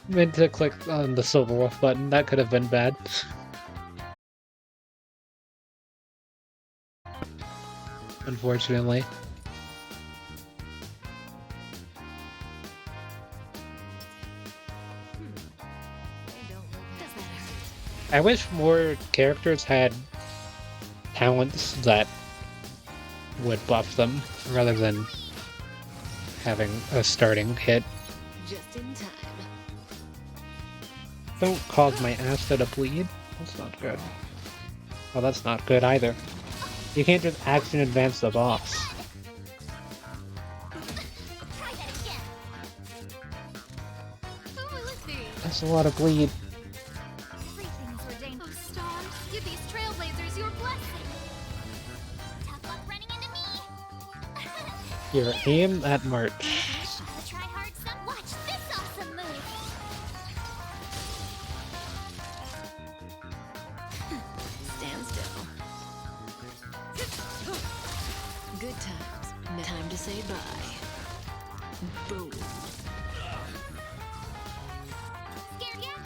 meant to click on the Silver Wolf button. That could have been bad. Unfortunately. I wish more characters had talents that would buff them, rather than having a starting hit.
Just in time.
Don't cause my Asta to bleed. That's not good. Oh, that's not good either. You can't just action advance the boss.
Try that again.
Who will it be?
That's a lot of bleed.
Everything's ordained. Oh, stars, give these trailblazers your blessing. Tough luck running into me.
Your aim at March.
Gotta try hard some. Watch this awesome move.
Stand still. Good times. No time to say bye. Boom.
Scared yet?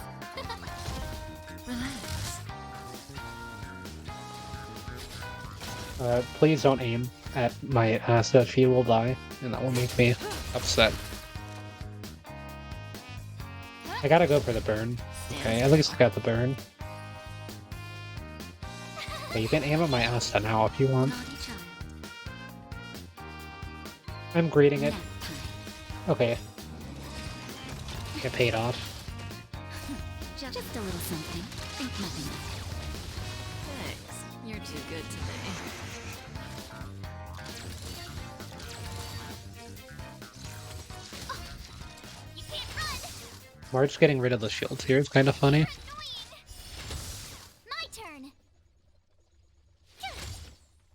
Relax.
Please don't aim at my Asta. She will die, and that will make me upset. I gotta go for the burn. Okay, at least I got the burn. Okay, you can aim at my Asta now if you want.
Naughty child.
I'm greeting it.
Nap time.
Okay. Get paid off.
Just a little something. Think nothing of it. Thanks. You're too good today.
You can't run.
March getting rid of the shields here is kind of funny.
My turn.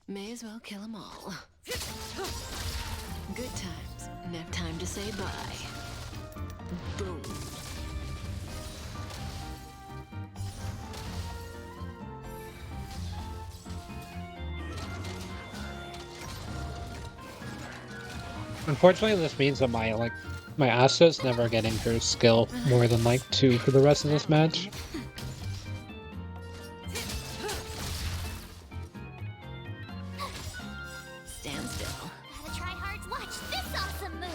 May as well kill them all. Good times. No time to say bye. Boom.
Unfortunately, this means that my Asta's never getting her skill more than like 2 for the rest of this match.
Stand still.
Gotta try hard. Watch this awesome move.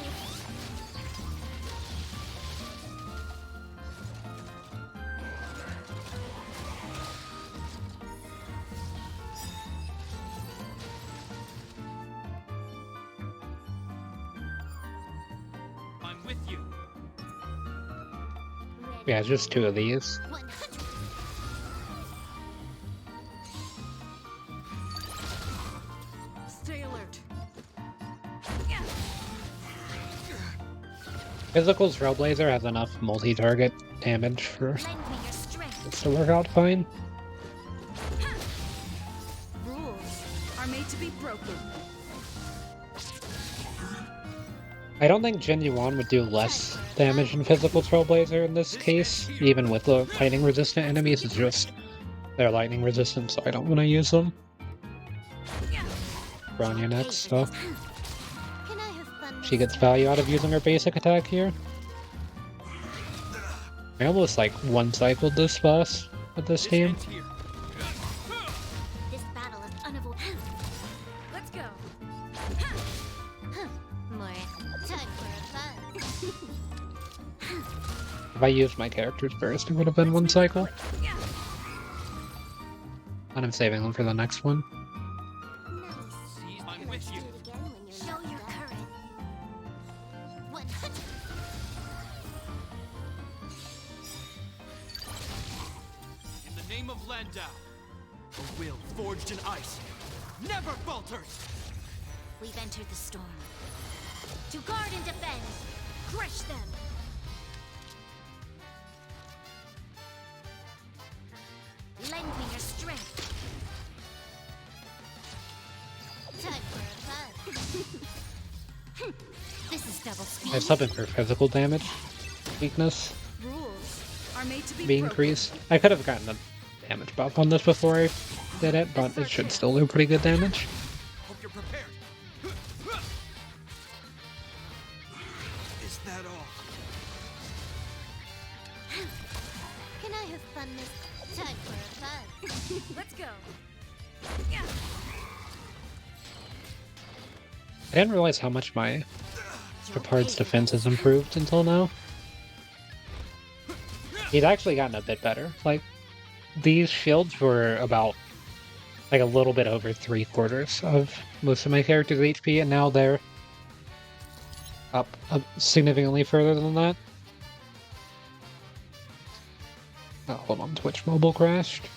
I'm with you.
Yeah, just 2 of these.
100.
Stay alert.
Physical Trailblazer has enough multi-target damage for
Lend me your strength.
this to work out fine.
Rules are made to be broken.
I don't think Jin Yuan would do less damage than Physical Trailblazer in this case, even with the lightning resistant enemies. It's just they're lightning resistant, so I don't want to use them. Bronya next, so
Can I have fun?
she gets value out of using her basic attack here. I almost like one-cycled this boss with this team.
End here.
This battle is unavoidable. Let's go.
More time for a fun.
If I used my characters first, it would have been one cycle. And I'm saving them for the next one.
See, I'm with you.
Show your courage. 100.
In the name of Landau, a will forged in ice never falters.
We've entered the storm. To guard and defend, crush them. Lend me your strength.
Time for a fun. This is double speed.
I sub it for physical damage weakness
Rules are made to be
being
broken.
increased. I could have gotten a damage buff on this before I did it, but it should still do pretty good damage.
Hope you're prepared. Is that all?
Can I have fun this time for a fun?
Let's go.
I didn't realize how much my Shepard's defense has improved until now. He's actually gotten a bit better. Like, these shields were about, like, a little bit over 3/4 of most of my character's HP, and now they're up significantly further than that. Oh, hold on, Twitch mobile crashed.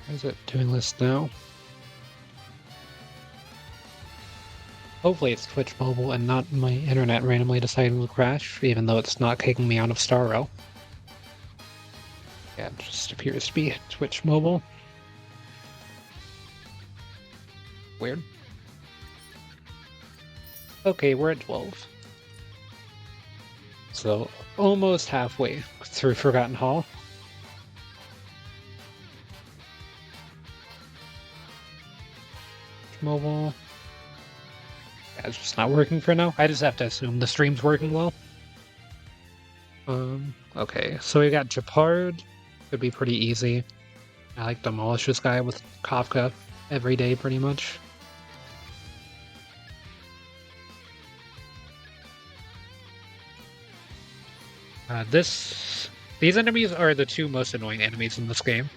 Why is it doing this now? Hopefully it's Twitch mobile and not my internet randomly deciding to crash, even though it's not kicking me out of Star Rail. Yeah, it just appears to be Twitch mobile. Weird. Okay, we're at 12. So, almost halfway through Forgotten Hall. Mobile. Yeah, it's just not working for now. I just have to assume the stream's working well. Okay, so we got Japard. Could be pretty easy. I like demolish this guy with Kafka every day, pretty much. These enemies are the two most annoying enemies in this game,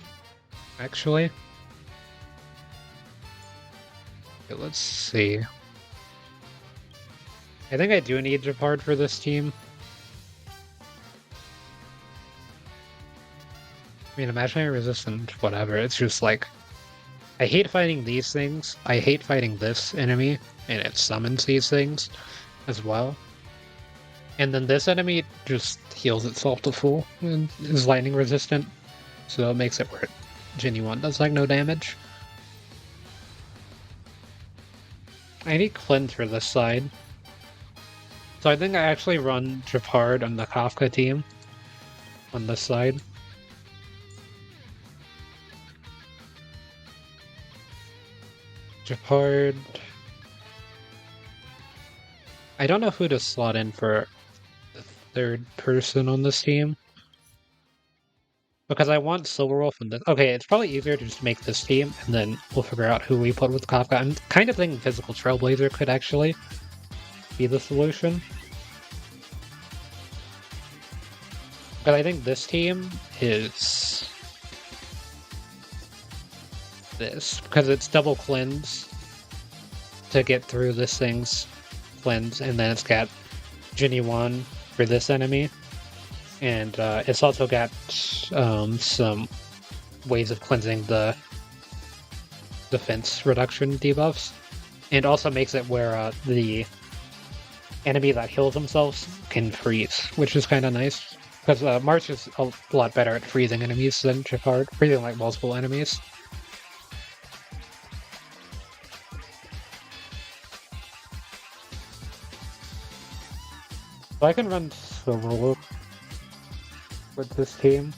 actually. Okay, let's see. I think I do need Japard for this team. I mean, imaginary resistant, whatever. It's just like, I hate fighting these things. I hate fighting this enemy, and it summons these things as well. And then this enemy just heals itself to full and is lightning resistant, so it makes it where Genuine does like no damage. I need cleanse for this side. So I think I actually run Japard on the Kafka team on this side. Japard. I don't know who to slot in for the third person on this team. Because I want Silverwolf and this. Okay, it's probably easier to just make this team, and then we'll figure out who we put with Kafka. I'm kind of thinking Physical Trailblazer could actually be the solution. But I think this team is this, because it's double cleanse to get through this thing's cleanse, and then it's got Genuine for this enemy. And it's also got some ways of cleansing the defense reduction debuffs. And also makes it where the enemy that heals themselves can freeze, which is kind of nice. Because March is a lot better at freezing enemies than Japard, freezing like multiple enemies. So I can run Silverwolf with this team.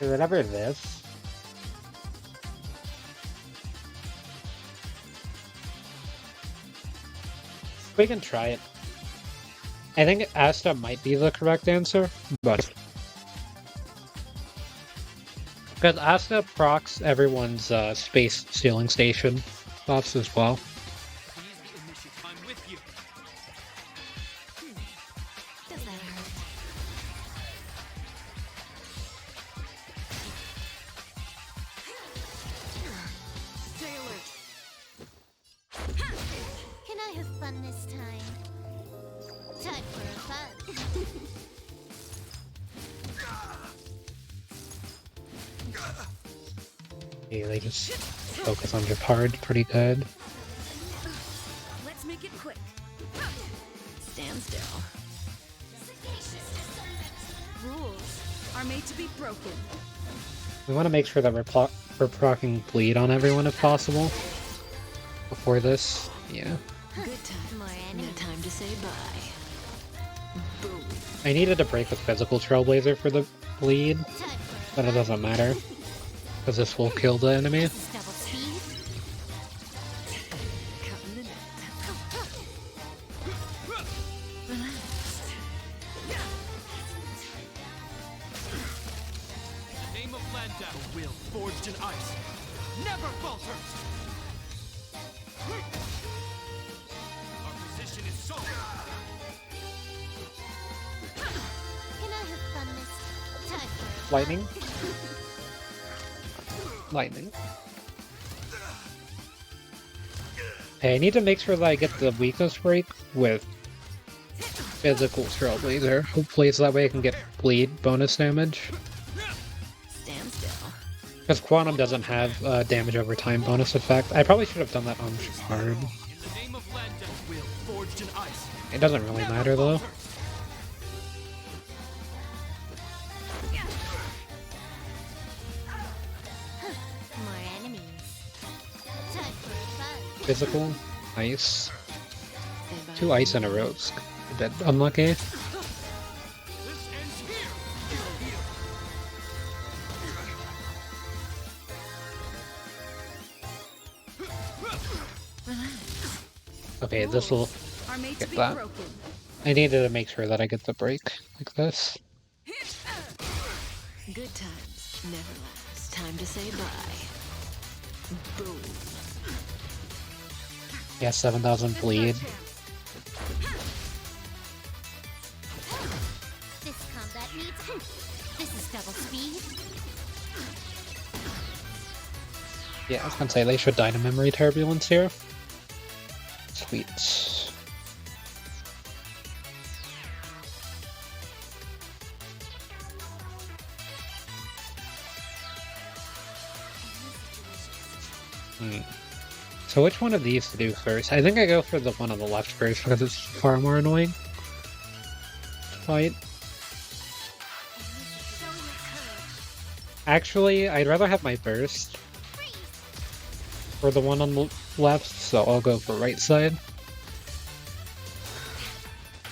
Is it ever this? We can try it. I think Asta might be the correct answer, but because Asta procs everyone's space sealing station buffs as well.
Easy initiative. I'm with you.
Does that hurt?
Stay alert.
Can I have fun this time? Time for fun.
Yeah, they just focus on your card pretty good.
Let's make it quick. Stand still. Rules are made to be broken.
We want to make sure that we're proccing bleed on everyone if possible before this. Yeah.
Good time.
More
No
enemies.
time to say bye. Boom.
I needed to break with physical Trailblazer for the bleed,
Time for
but it doesn't matter because this will kill the enemy.
double speed.
Cutting the net.
Name of Landa. A will forged in ice. Never falters. Our position is solid.
Can I have fun this time for
Lightning. Lightning. Hey, I need to make sure that I get the weakness break with physical Trailblazer. Hopefully, so that way I can get bleed bonus damage.
Stand still.
Because Quantum doesn't have damage over time bonus effect. I probably should have done that on Shard.
In the name of Landa. Will forged in ice.
It doesn't really matter though.
Falters.
more enemies? Time for fun.
Physical, ice.
Say bye.
2 ice in a row. It's a bit unlucky.
This ends here.
Okay, this will.
Are made to
Get
be
that.
broken.
I needed to make sure that I get the break like this.
Good times never last. Time to say bye. Boom.
Yeah, 7,000 bleed.
This combat needs. This is double speed.
Yeah, I was gonna say they should die to memory turbulence here. Sweet. So which one of these to do first? I think I go for the one on the left first because it's far more annoying to fight.
Showing your courage.
Actually, I'd rather have my burst
Freeze.
for the one on the left, so I'll go for right side.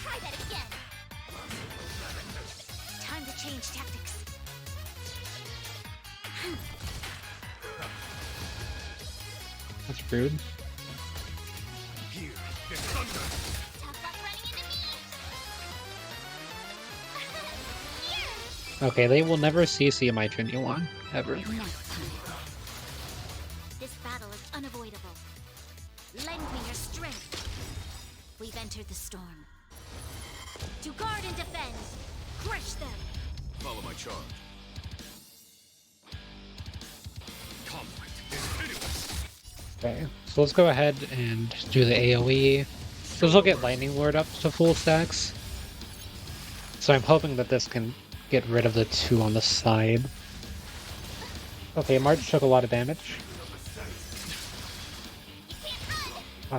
Try that again. Time to change tactics.
That's rude.
Here, there's thunder.
Tough luck running into me.
Okay, they will never CC my Genuine, ever.
Next time.
This battle is unavoidable. Lend me your strength. We've entered the storm. To guard and defend. Crush them.
Follow my charge. Conflict is pitiless.
Okay, so let's go ahead and do the AoE. This will get Lightning Lord up to full stacks. So I'm hoping that this can get rid of the 2 on the side. Okay, March took a lot of damage.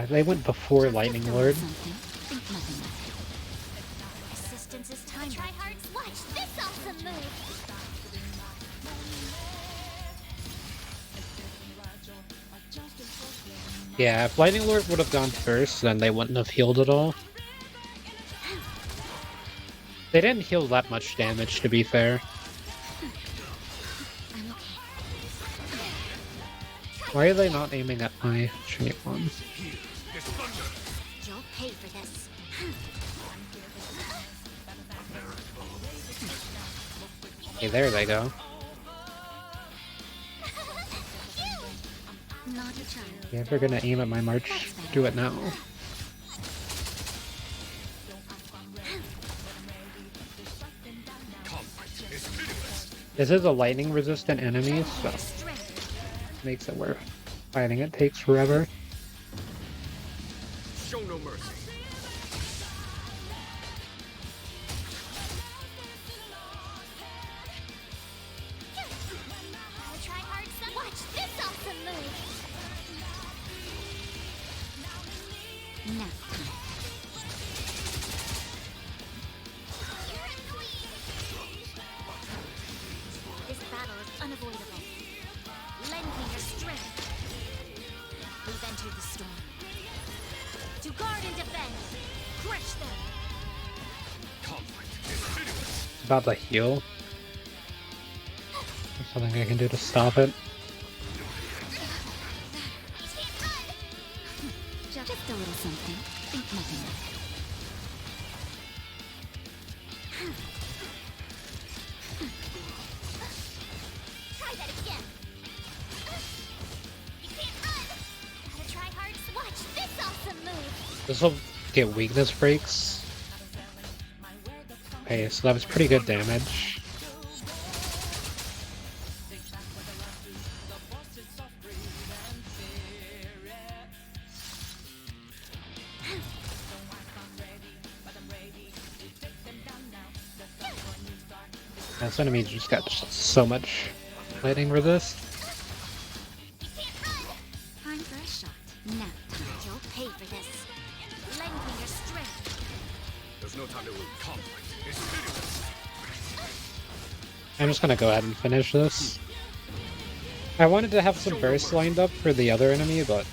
They went before Lightning Lord.
Something. Think nothing of it.
Assistance is time. Try hard. Watch this awesome move.
Yeah, if Lightning Lord would have gone first, then they wouldn't have healed at all. They didn't heal that much damage, to be fair. Why are they not aiming at my shape one?
Here, there's thunder.
You'll pay for this.
Okay, there they go.
Naughty child.
Yeah, if you're gonna aim at my march, do it now.
Conflict is pitiless.
This is a lightning resistant enemy, so
Strength.
makes it worth fighting. It takes forever.
Show no mercy.
I'll try hard. Watch this awesome move.
Nap time.
This battle is unavoidable. Lend me your strength. We've entered the storm. To guard and defend. Crush them.
Conflict is pitiless.
About to heal. There's something I can do to stop it.
Just a little something. Think nothing of it.
Try that again. You can't run. Gotta try hard. Watch this awesome move.
This will get weakness breaks. Okay, so that was pretty good damage. This enemy just got so much lightning resist.
You can't run.
Time for a shot. Nap time.
You'll pay for this. Lend me your strength.
There's no time to lose. Conflict is pitiless.
I'm just gonna go ahead and finish this. I wanted to have some bursts lined up for the other enemy, but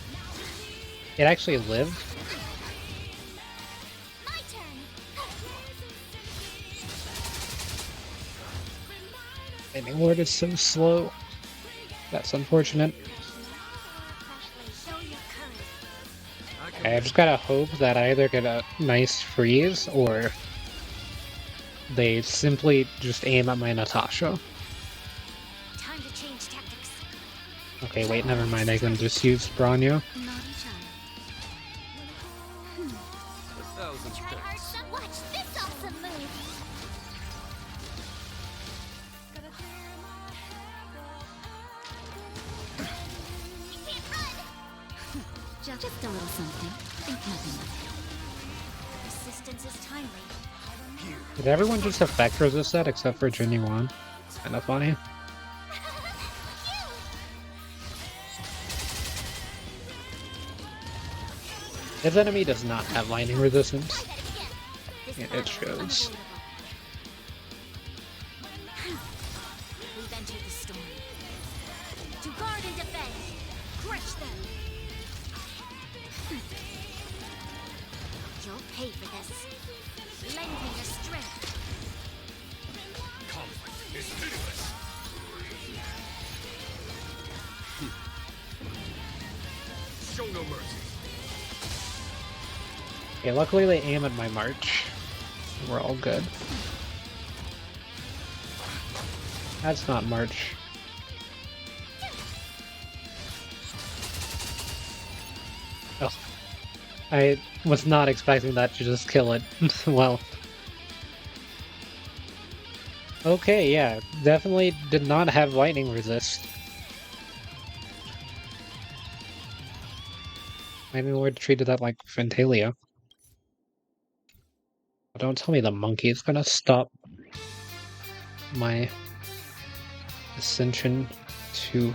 it actually lived.
My turn.
Lightning Lord is so slow. That's unfortunate.
Show your courage.
Okay, I just gotta hope that I either get a nice freeze or they simply just aim at my Natasha.
Time to change tactics.
Okay, wait, never mind. I can just use Bronyo.
Naughty child.
A thousand
Try hard.
thanks.
Watch this awesome move. You can't run.
Just a little something. Think nothing of it.
Resistance is timely.
Did everyone just effect resist that except for Ginny Wan? Kinda funny. This enemy does not have lightning resistance.
Try that again. This
Yeah, it
battle is
shows.
unavoidable. We've entered the storm. To guard and defend. Crush them. You'll pay for this. Lend me your strength.
Conflict is pitiless. Show no mercy.
Okay, luckily they aim at my march. We're all good. That's not march. Oh. I was not expecting that to just kill it. Well. Okay, yeah. Definitely did not have lightning resist. Maybe we treated that like Fentalia. But don't tell me the monkey is gonna stop my ascension to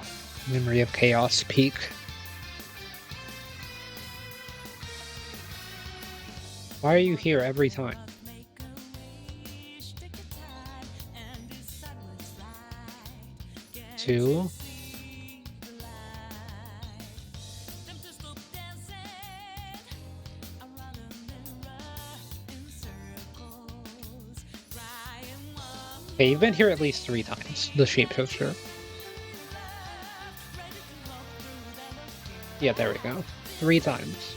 Memory of Chaos Peak. Why are you here every time? Two. Okay, you've been here at least 3 times, the shapeshifter. Yeah, there we go. 3 times.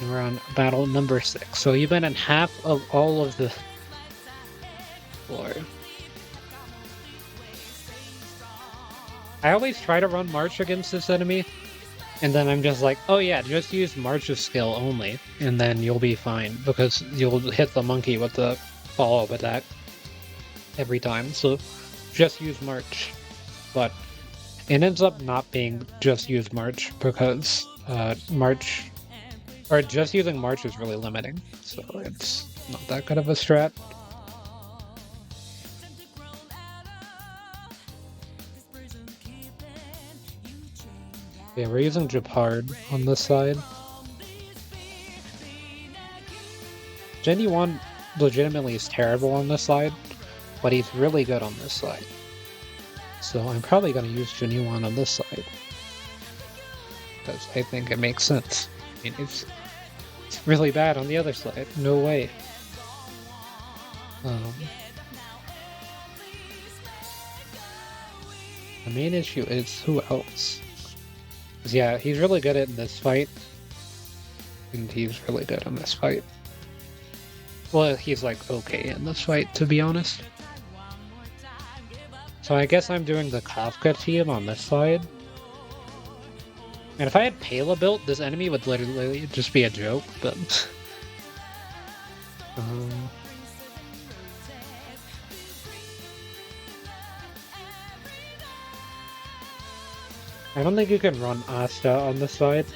And we're on battle number 6. So you've been in half of all of the floor. I always try to run March against this enemy, and then I'm just like, oh yeah, just use March's skill only, and then you'll be fine, because you'll hit the monkey with the follow-up attack every time, so just use March. But it ends up not being just use March, because just using March is really limiting, so it's not that good of a strat. Yeah, we're using Japard on this side. Genuine legitimately is terrible on this side, but he's really good on this side. So I'm probably going to use Genuine on this side, because I think it makes sense. I mean, it's really bad on the other side. No way. The main issue is who else? Yeah, he's really good at this fight, and he's really good on this fight. Well, he's like okay in this fight, to be honest. So I guess I'm doing the Kafka team on this side. And if I had Pela built, this enemy would literally just be a joke, but... I don't think you can run Asta on this side.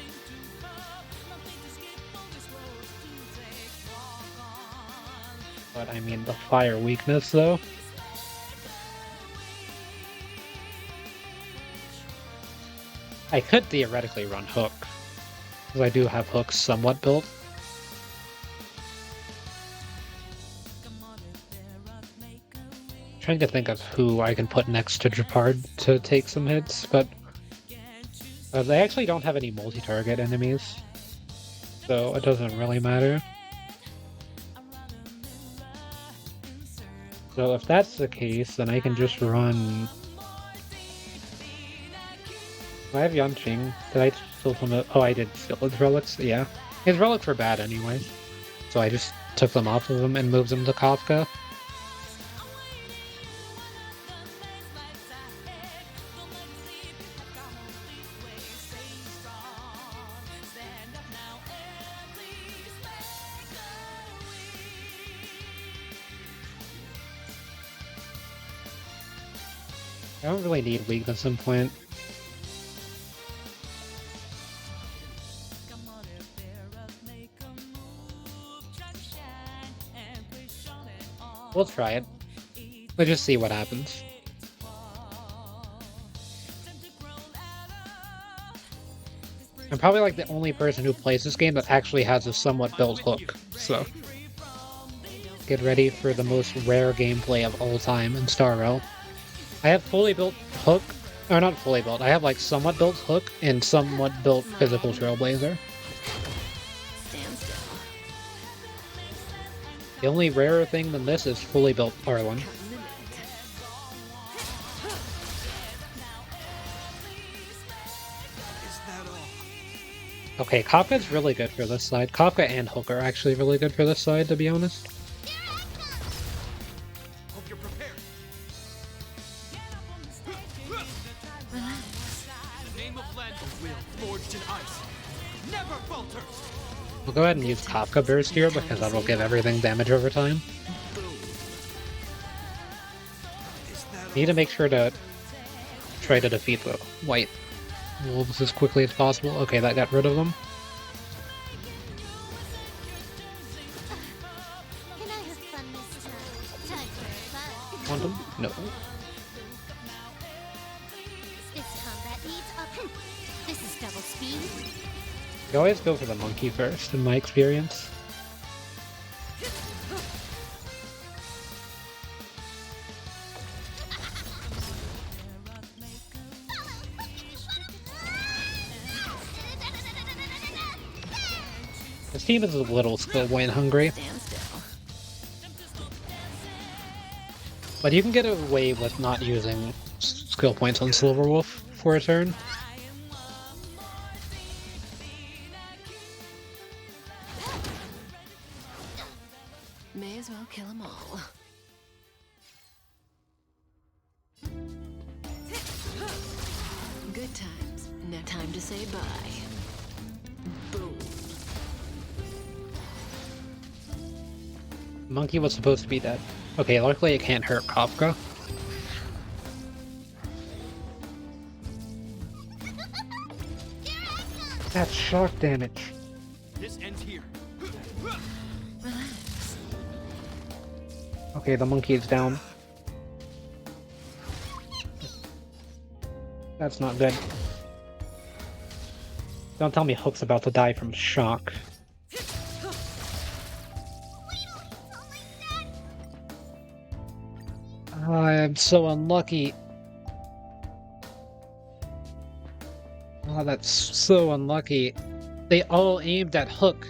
But I mean, the fire weakness, though. I could theoretically run Hook, because I do have Hooks somewhat built. Trying to think of who I can put next to Japard to take some hits, but they actually don't have any multi-target enemies, so it doesn't really matter. So if that's the case, then I can just run... I have Yanqing. Did I steal some of... Oh, I did steal his relics? Yeah. His relics were bad anyway, so I just took them off of him and moved them to Kafka. I don't really need weakness implant. We'll try it. Let's just see what happens. I'm probably like the only person who plays this game that actually has a somewhat built hook, so... Get ready for the most rare gameplay of all time in Star Rail. I have fully built Hook, or not fully built, I have like somewhat built Hook and somewhat built Physical Trailblazer.
Stand still.
The only rarer thing than this is fully built Arlen. Okay, Kafka's really good for this side. Kafka and Hook are actually really good for this side, to be honest.
Hope you're prepared. The name of land, a will forged in ice, never falters.
We'll go ahead and use Kafka Burst here because that will give everything damage over time. Need to make sure to try to defeat the white wolves as quickly as possible. Okay, that got rid of them.
Can I have fun this time? Time for fun.
Quantum? No.
This combat needs a... This is double speed.
You always go for the monkey first, in my experience. This team is a little skill point hungry,
Stand still.
but you can get away with not using skill points on Silverwolf for a turn.
May as well kill them all. Good times. No time to say bye. Boom.
Monkey was supposed to be dead. Okay, luckily it can't hurt Kafka. That's shock damage.
This ends here.
Relax.
Okay, the monkey is down. That's not good. Don't tell me Hook's about to die from shock. I am so unlucky. Oh, that's so unlucky. They all aimed at Hook.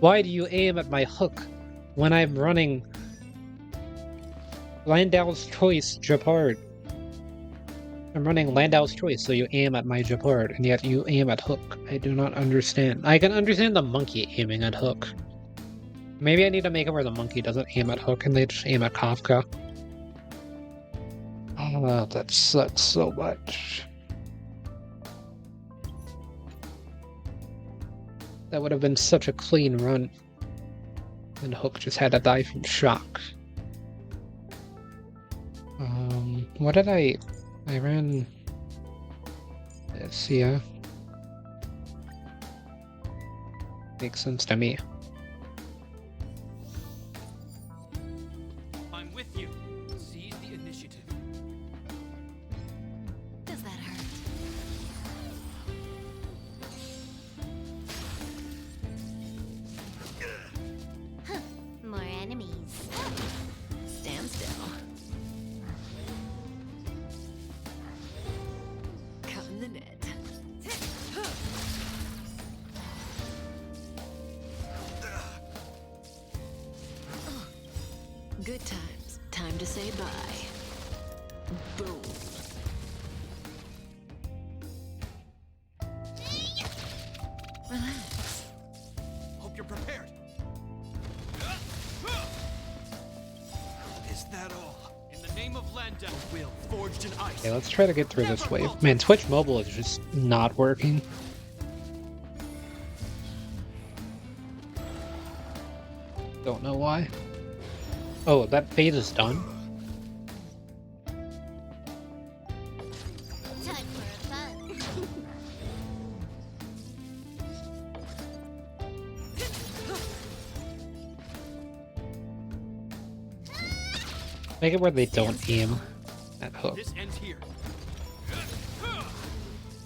Why do you aim at my Hook when I'm running Landau's Choice Japard? I'm running Landau's Choice, so you aim at my Japard, and yet you aim at Hook. I do not understand. I can understand the monkey aiming at Hook. Maybe I need to make it where the monkey doesn't aim at Hook and they just aim at Kafka. Oh, that sucks so much. That would have been such a clean run. And Hook just had to die from shock. What did I ran this, yeah. Makes sense to me.
I'm with you. Seize the initiative.
Does that hurt?
More enemies.
Stand still. Cut in the net. Good times. Time to say bye. Boom. Relax.
Hope you're prepared. Is that all? In the name of Landau, a will forged in ice.
Okay, let's try to get through this wave. Man, Twitch Mobile is just not working. Don't know why. Oh, that phase is done?
Time for a fun.
Make it where they don't aim at Hook.
This ends here.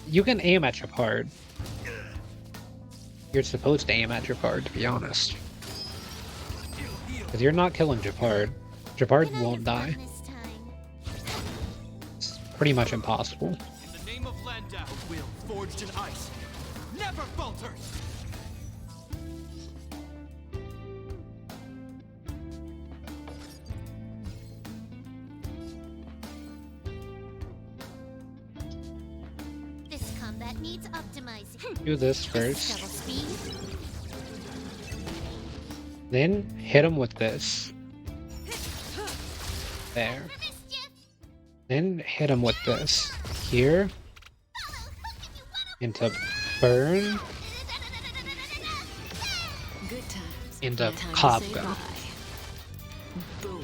You can aim at Japard. You're supposed to aim at Japard, to be honest. Because you're not killing Japard. Japard
Can I
won't
have
die.
fun this time?
It's pretty much impossible.
In the name of Landau, a will forged in ice. Never falters.
This combat needs optimizing.
Do this
Double
first.
speed.
Then hit him with this. There.
Mischief.
Then hit him with this. Here. Into burn.
Good times.
Into
Time to say
Kafka.
bye. Boom.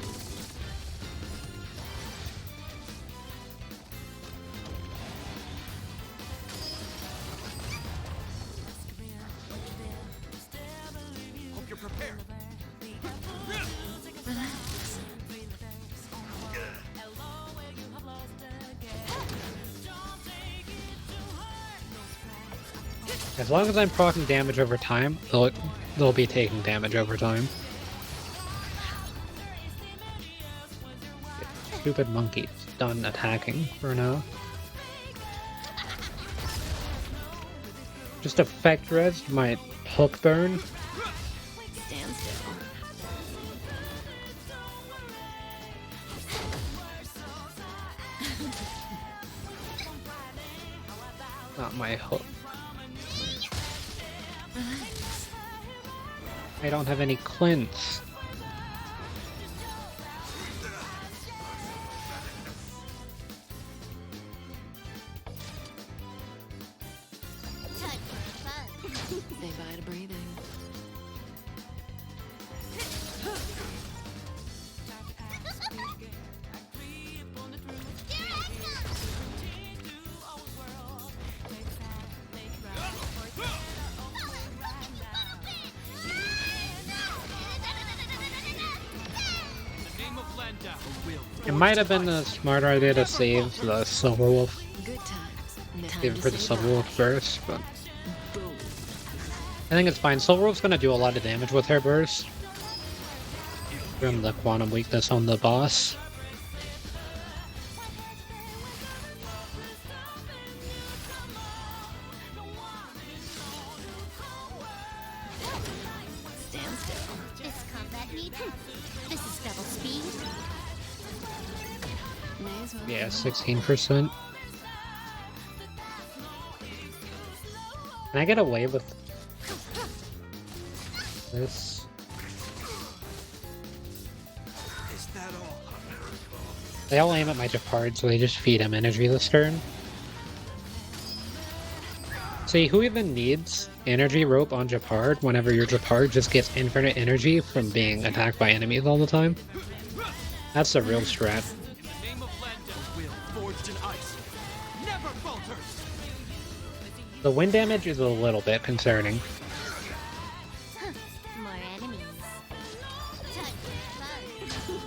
Hope you're prepared.
Relax.
As long as I'm proccing damage over time, they'll be taking damage over time. Stupid monkey's done attacking for now. Just effect res my Hook burn.
Stand still.
Not my Hook.
Relax.
I don't have any cleanse.
down. The will
It might have
forged
been
in
a
ice.
smarter idea to save the Silver Wolf,
Good times. Time
save it
to
for the
say
Silver
bye.
Wolf first, but
Boom.
I think it's fine. Silver Wolf's gonna do a lot of damage with her burst from the quantum weakness on the boss.
Stand still.
This combat needs. This is double speed.
May as well.
Yeah, 16%. Can I get away with this?
Is that all?
They all aim at my Japard, so they just feed him energy this turn. See, who even needs energy rope on Japard whenever your Japard just gets infinite energy from being attacked by enemies all the time? That's the real strat.
In the name of Landa, the will forged in ice never falters.
The wind damage is a little bit concerning.
More enemies. Time for fun.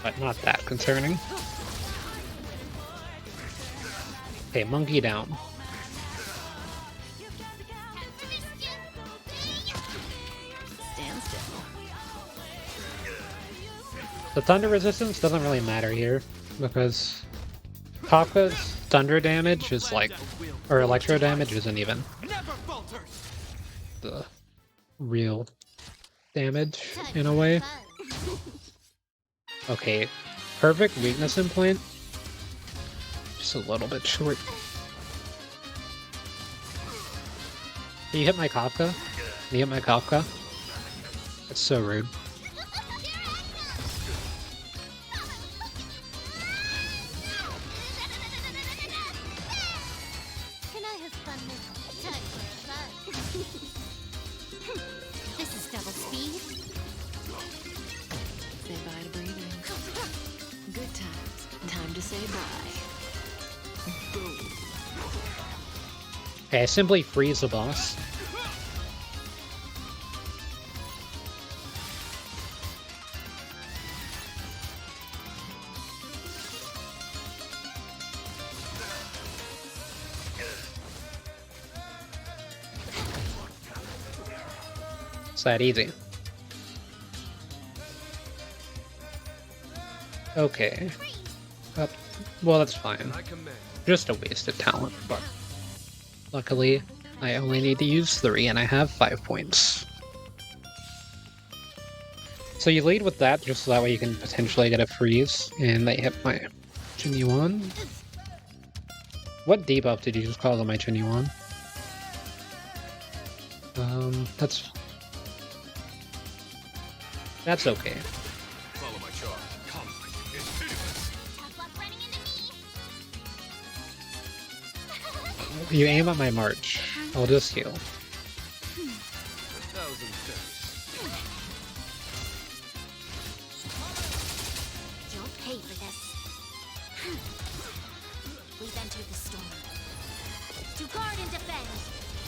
But not that concerning. Okay, monkey down.
Stand still.
The thunder resistance doesn't really matter here, because Kafka's thunder damage is like, or electro damage isn't even
Never falters.
the real damage
Time
in a
for
way.
fun.
Okay, perfect weakness implant. Just a little bit short. Can you hit my Kafka? Can you hit my Kafka? That's so rude.
Can I have fun with time for fun? This is double speed.
Say bye to breathing. Good times. Time to say bye. Boom.
Okay, I simply freeze the boss. It's that easy. Okay. Well, that's fine.
I command.
Just a wasted talent, but luckily I only need to use 3 and I have 5 points. So you lead with that just so that way you can potentially get a freeze, and they hit my Chunyuan. What debuff did you just call on my Chunyuan? That's okay.
Follow my charge. Conflict is pitiless.
Tough luck running into me.
You aim at my march. I'll just heal.
1,000 thanks.
You'll pay for this. We've entered the storm. To guard and defend.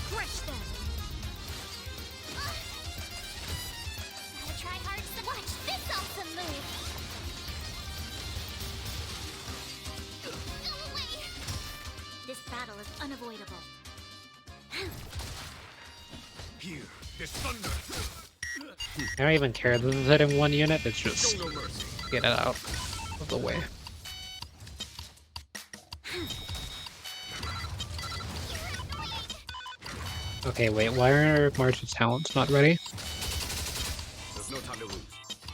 Crush them. Gotta try hard to watch this awesome move. Go away. This battle is unavoidable.
Here, this thunder.
I don't even care that it's hitting one unit, it's just
Show no mercy.
get it out of the way. Okay, wait, why are March's talents not ready?
There's no time to lose.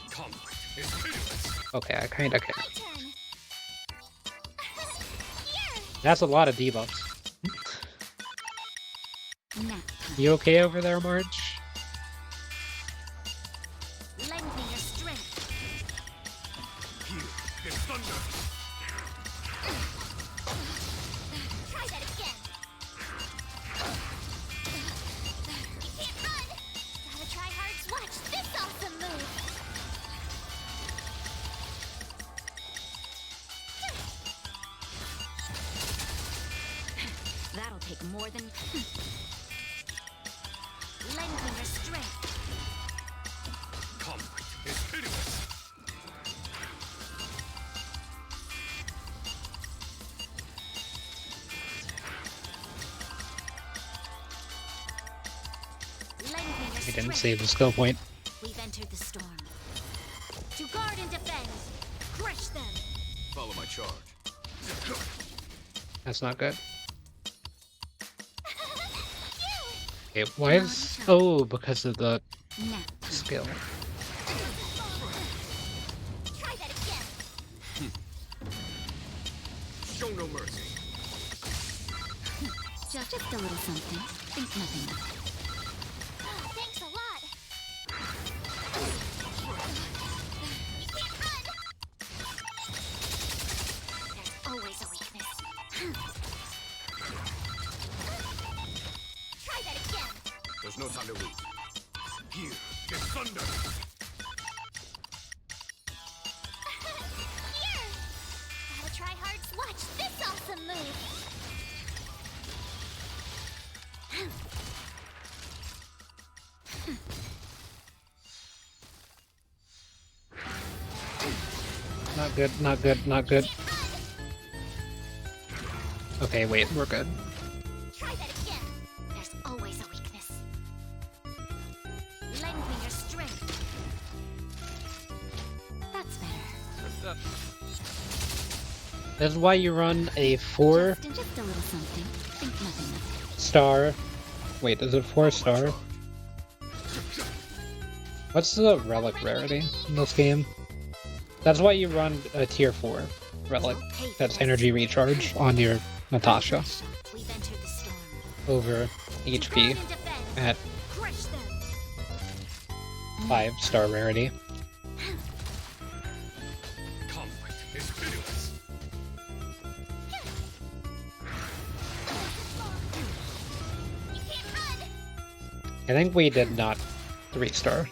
Conflict is pitiless.
Okay, I kinda care.
My turn. Here.
That's a lot of debuffs.
Nap.
You okay over there, March?
Lend me your strength.
Here, this thunder.
Try that again. You can't run. Gotta try hard to watch this awesome move.
That'll take more than.
Lend me your strength.
Conflict is pitiless.
We didn't save the skill point.
We've entered the storm. To guard and defend, crush them.
Follow my charge.
That's not good. Okay, why is... Oh, because of the
Nap.
skill.
Try that again.
Show no mercy.
Just a little something. Think nothing of it.
Oh, thanks a lot. There's always a weakness. Try that again.
There's no time to lose. Here is thunder.
Here! Gotta try hard. Watch this awesome move.
Not good, not good, not good. Okay, wait, we're good.
Try that again. There's always a weakness. Lend me your strength.
That's better.
That's why you run a 4
Just a little something. Think nothing of it.
star. Wait, is it 4-star? What's the relic rarity in this game? That's why you run a tier 4 relic. That's energy recharge on your Natasha
We've entered the storm.
over
To
HP
guard and defend,
at
crush them.
5-star rarity.
Conflict is pitiless.
You can't run.
I think we did not 3-star.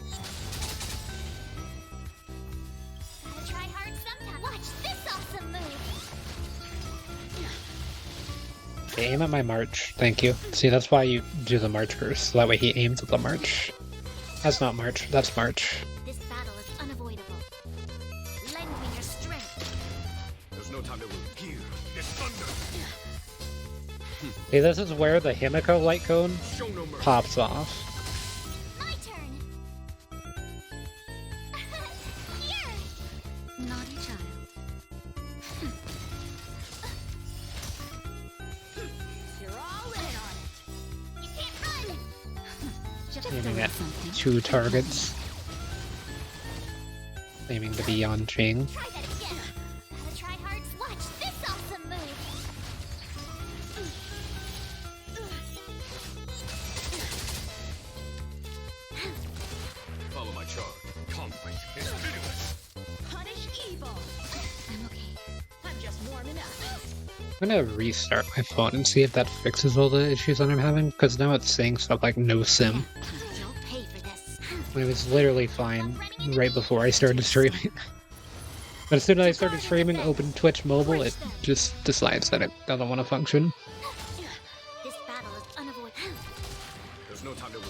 Gotta try hard sometimes. Watch this awesome move.
Okay, aim at my march. Thank you. See, that's why you do the march curse. So that way he aims at the march. That's not march. That's march.
This battle is unavoidable. Lend me your strength.
There's no time to lose. Here is thunder.
See, this is where the Himiko light cone
Show no mercy.
pops off.
My turn. Here.
Naughty child.
You're all in on it. You can't run.
Just a
Aiming
little
at
something.
2 targets. Aiming to be on Ching.
Try that again. Gotta try hard. Watch this awesome move.
Follow my charge. Conflict is pitiless.
Punish evil.
I'm okay.
I'm just warming up.
I'm gonna restart my phone and see if that fixes all the issues that I'm having, because now it's saying stuff like no sim.
You'll pay for this.
It was literally fine right before I started streaming. But as soon as I started streaming, open Twitch mobile, it just decides that it doesn't want to function.
This battle is unavoidable.
There's no time to lose.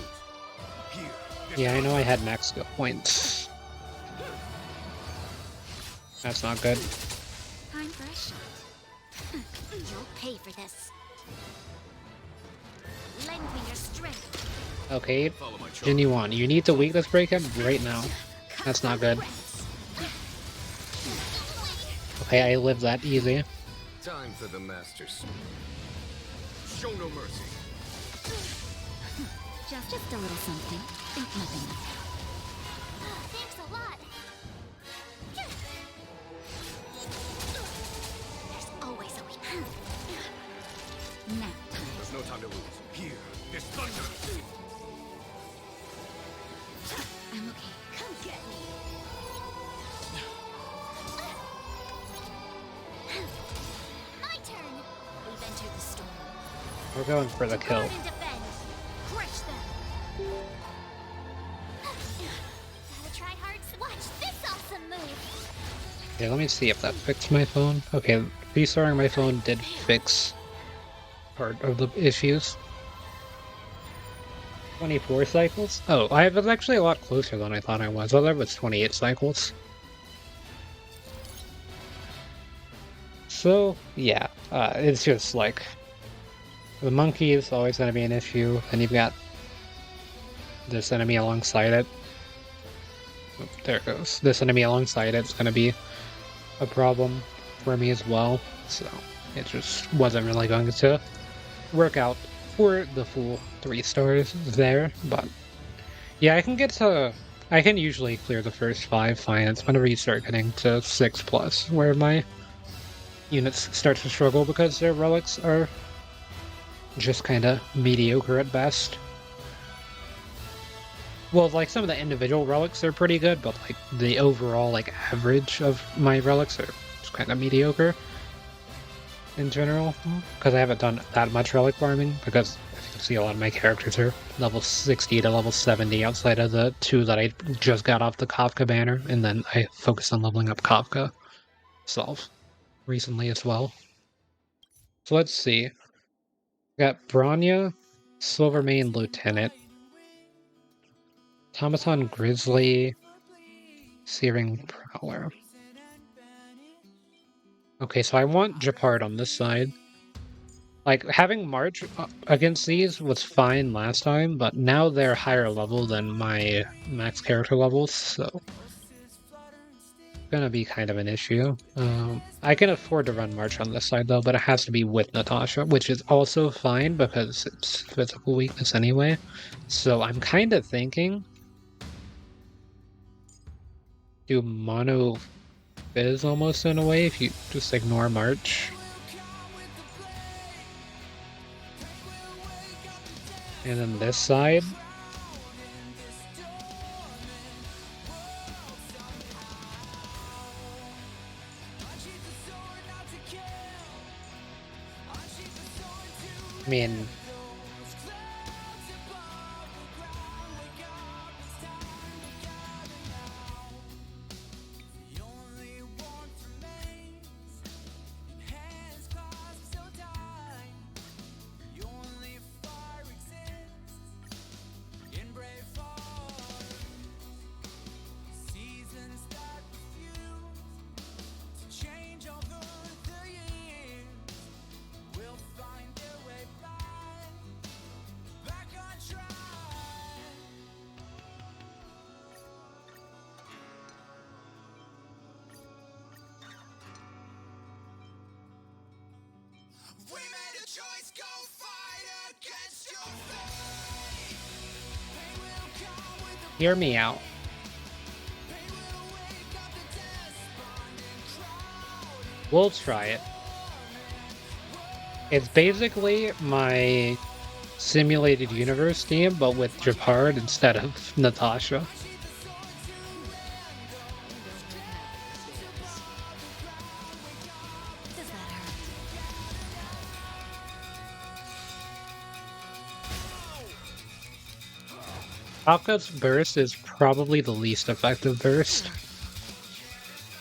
Here is
Yeah, I know I had max skill points. That's not good.
Time for a shot.
You'll pay for this. Lend me your strength.
Okay,
follow my charge.
Jinyuan, you need to weakness break him right now. That's not good. Okay, I lived that easy.
Time for the masters. Show no mercy.
Just a little something. Think nothing of it.
Oh, thanks a lot. There's always a weakness.
Nap time.
There's no time to lose. Here is thunder.
I'm okay.
Come get me. My turn. We've entered the storm.
We're going for the kill.
Guard and defend. Crush them. Gotta try hard. Watch this awesome move.
Okay, let me see if that fixed my phone. Okay, restarting my phone did fix part of the issues. 24 cycles? Oh, I was actually a lot closer than I thought I was. Well, it was 28 cycles. So, yeah, it's just like the monkey is always going to be an issue, and you've got this enemy alongside it. Oh, there it goes. This enemy alongside it's gonna be a problem for me as well. So it just wasn't really going to work out for the full 3 stars there. But yeah, I can usually clear the first 5 fine. It's whenever you start getting to 6+ where my units start to struggle because their relics are just kind of mediocre at best. Well, like some of the individual relics are pretty good, but like the overall like average of my relics are just kind of mediocre in general. Because I haven't done that much relic farming, because as you can see, a lot of my characters are level 60 to level 70 outside of the 2 that I just got off the Kafka banner, and then I focused on leveling up Kafka self recently as well. So let's see. Got Bronya, Silvermane Lieutenant, Tomaton Grizzly, Searing Prowler. Okay, so I want Japard on this side. Like, having March against these was fine last time, but now they're higher level than my max character levels, so gonna be kind of an issue. I can afford to run March on this side though, but it has to be with Natasha, which is also fine because it's physical weakness anyway. So I'm kind of thinking do mono Fizz almost in a way if you just ignore March. And then this side, I mean,
We made a choice, go fight against your fate. They will come with the
hear me out.
they will wake up the despondent crowd.
We'll try it. It's basically my simulated universe team, but with Japard instead of Natasha.
Does that hurt?
Kafka's burst is probably the least effective burst.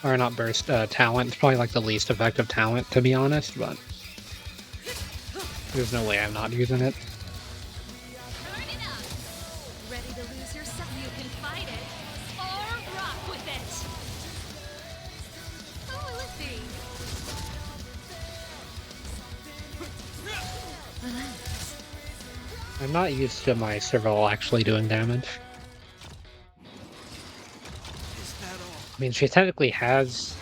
Or not burst, talent. It's probably like the least effective talent, to be honest, but there's no way I'm not using it.
Turn it up. Ready to lose yourself? You can fight it or rock with it. Oh, let's see.
I'm not used to my Serval actually doing damage.
Is that all?
I mean, she technically has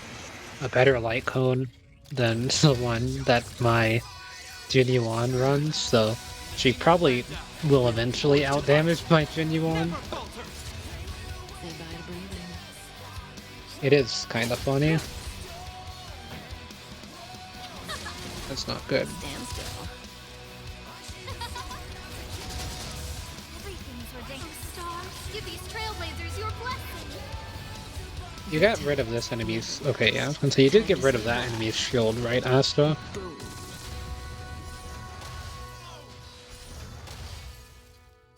a better light cone than the one that my Jinyuan runs, so she probably will eventually outdamage my Jinyuan.
Never falters.
Say bye to breathing.
It is kind of funny. That's not good.
Stand still.
Everything's ridiculous. Stars, give these trailblazers your blessing.
You got rid of this enemy's... Okay, yeah, and so you did get rid of that enemy's shield, right, Asta?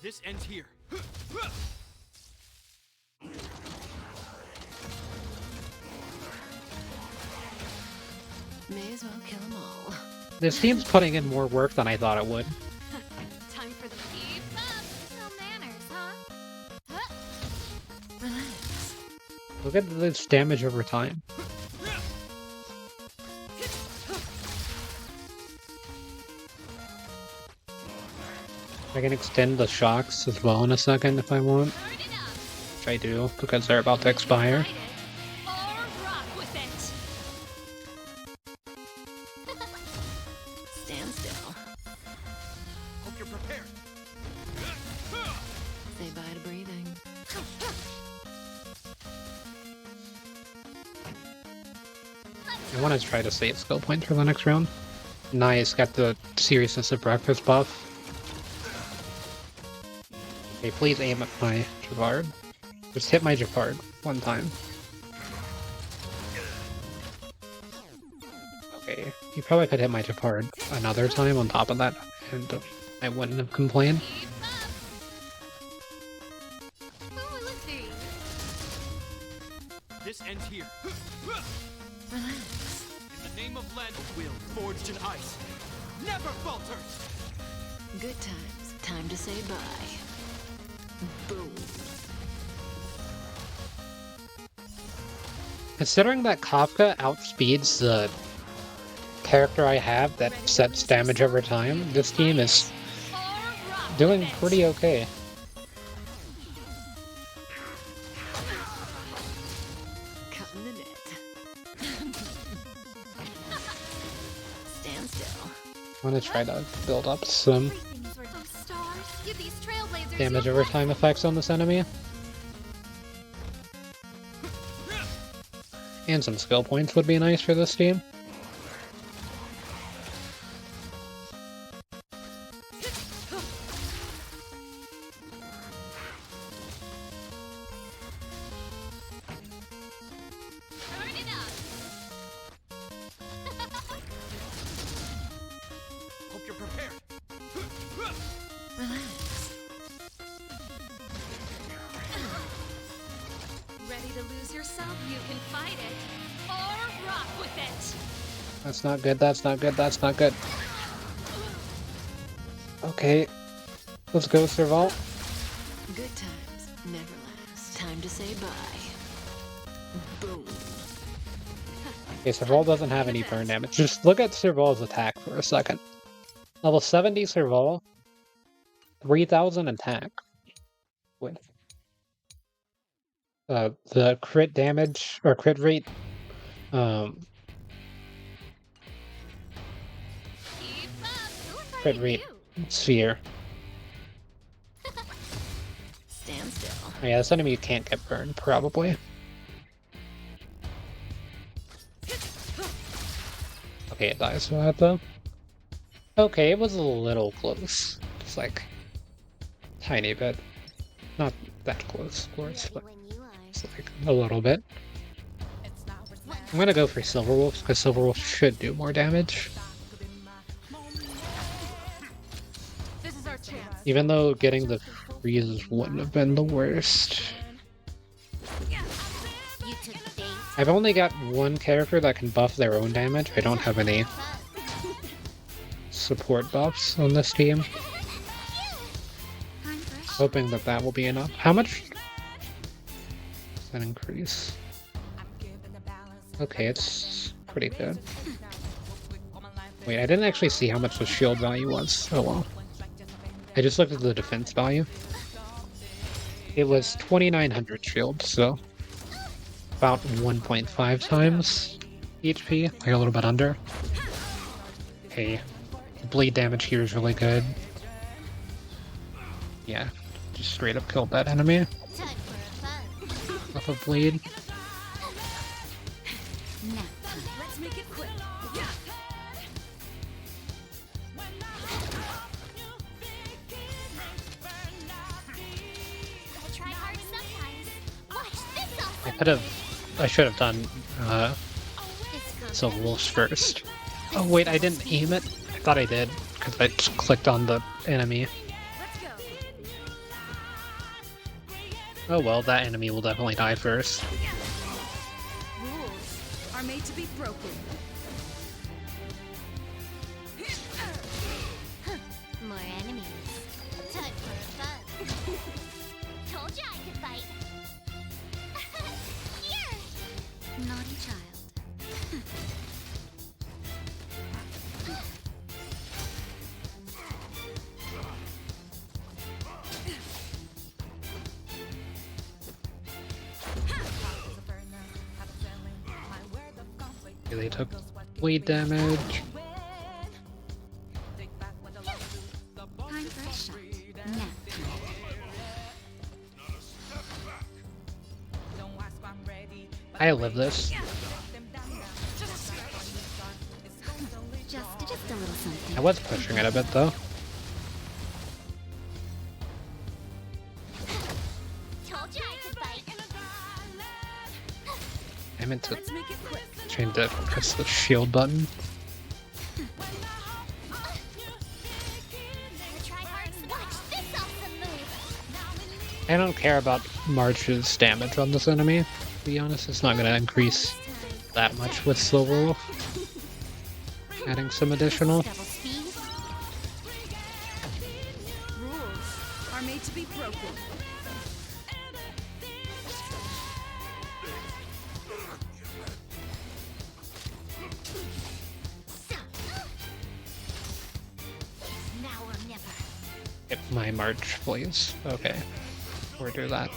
This ends here.
May as well kill them all.
This team's putting in more work than I thought it would.
Time for the keep up. No manners, huh?
Relax.
Look at this damage over time. I can extend the shocks as well in a second if I want. Which I do, because they're about to expire.
Stand still.
Hope you're prepared.
Say bye to breathing.
I want to try to save skill points for the next round. Nice, got the seriousness of breakfast buff. Okay, please aim at my Javard. Just hit my Javard one time. Okay, you probably could hit my Javard another time on top of that, and I wouldn't have complained.
This ends here.
Relax.
In the name of Len, a will forged in ice never falters.
Good times. Time to say bye. Boom.
Considering that Kafka outspeeds the character I have that sets damage over time, this team is doing pretty okay.
Cutting the net. Stand still.
I want to try to build up some
Everything is worth those stars. Give these trailblazers
damage
your
over
life.
time effects on this enemy. And some skill points would be nice for this team.
Turn it up.
Hope you're prepared.
Relax.
Ready to lose yourself? You can fight it or rock with it.
That's not good, that's not good, that's not good. Okay. Let's go, Serval.
Good times never last. Time to say bye. Boom.
Okay, Serval doesn't have any burn damage. Just look at Serval's attack for a second. Level 70 Serval, 3000 attack. With the crit damage, or crit rate,
Keep up. Who
crit
invited
rate
you?
sphere.
Stand still.
Oh, yeah, this enemy can't get burned, probably. Okay, it dies for that, though. Okay, it was a little close. Just like, tiny bit. Not that close, of course, but
Ready when you are.
it's like a little bit. I'm gonna go for Silverwolf, because Silverwolf should do more damage.
This is our chance.
Even though getting the freezes wouldn't have been the worst.
You took bait.
I've only got one character that can buff their own damage. I don't have any support buffs on this team.
Time for a
Hoping that that will be enough. How much does that increase? Okay, it's pretty good. Wait, I didn't actually see how much the shield value was. Oh well. I just looked at the defense value. It was 2900 shield, so about 1.5 times HP, like a little bit under. Okay, bleed damage here is really good. Yeah, just straight up killed that enemy
time for a fun.
off of bleed.
Now.
Let's make it quick. I try hard sometimes. Watch this off.
I should have done
This
Silver Wolves first. Oh wait, I didn't aim it. I thought I did, because I just clicked on the enemy.
Let's go.
Oh well, that enemy will definitely die first.
Rules are made to be broken. More enemies. Time for fun. Told you I could fight. Here. Naughty child.
They took bleed damage.
Time for a shot. Nap time.
I live this.
Just a little something.
I was pushing it a bit though.
Told you I could bite.
I meant to
Let's make it quick.
change to press the shield button.
Gotta try hard. Watch this awesome move.
I don't care about March's damage on this enemy. To be honest, it's not going to increase that much with Silver Wolf. Adding some additional.
Double speed. Rules are made to be broken.
Now or never.
Get my March, please. Okay. Or do that.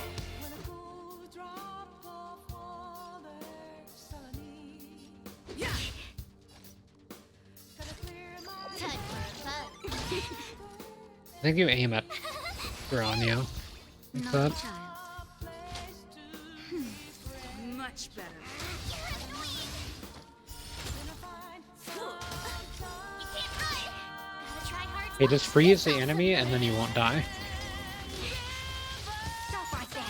Time for fun.
I think you aim at Piranha. Like
Not
that.
a child. Much better.
You can't run. Gotta try hard.
Okay, just freeze the enemy and then you won't die.
Stop right there.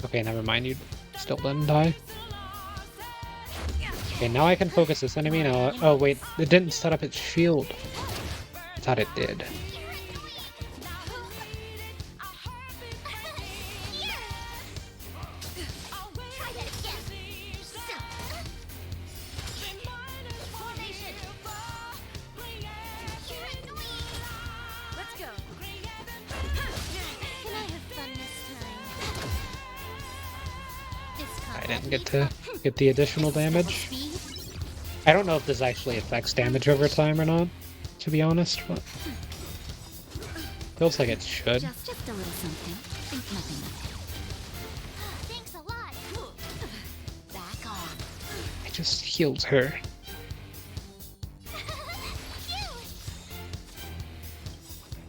Okay, never mind, you still didn't die. Okay, now I can focus this enemy now. Oh wait, it didn't set up its shield. I thought it did.
Try that again. Formation. You're annoying.
Let's go.
Can I have fun this time? This
I
combat
didn't get to get the additional damage.
speed.
I don't know if this actually affects damage over time or not, to be honest, but feels like it should.
Just a little something. Think nothing of it.
Thanks a lot. Back off.
I just healed her.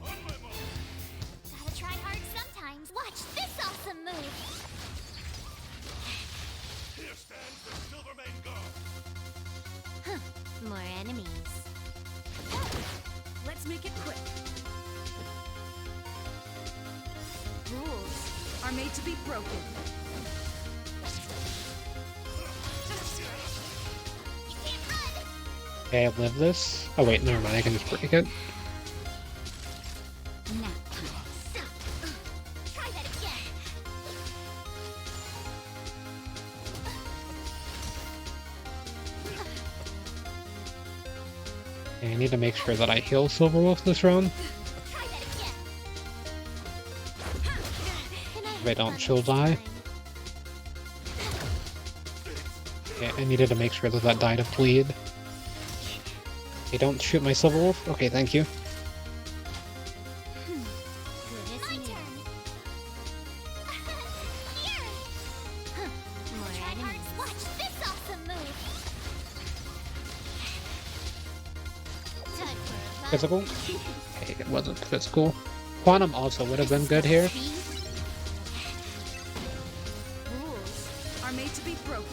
Gotta try hard sometimes. Watch this awesome move.
Here stands the Silvermane God.
More enemies.
Let's make it quick. Rules are made to be broken.
You can't run.
Okay, I live this. Oh wait, never mind, I can just break it.
Nap time.
Try that again.
Okay, I need to make sure that I heal Silver Wolf this round.
Try that again. Can
If I don't, she'll die. Okay, I needed to make sure that that died of bleed. Okay, don't shoot my Silver Wolf. Okay, thank you.
My turn. Here. More enemies. Watch this awesome move. Time for a fun.
Physical? Okay, it wasn't physical. Quantum also would have been good here.
Rules are made to be broken.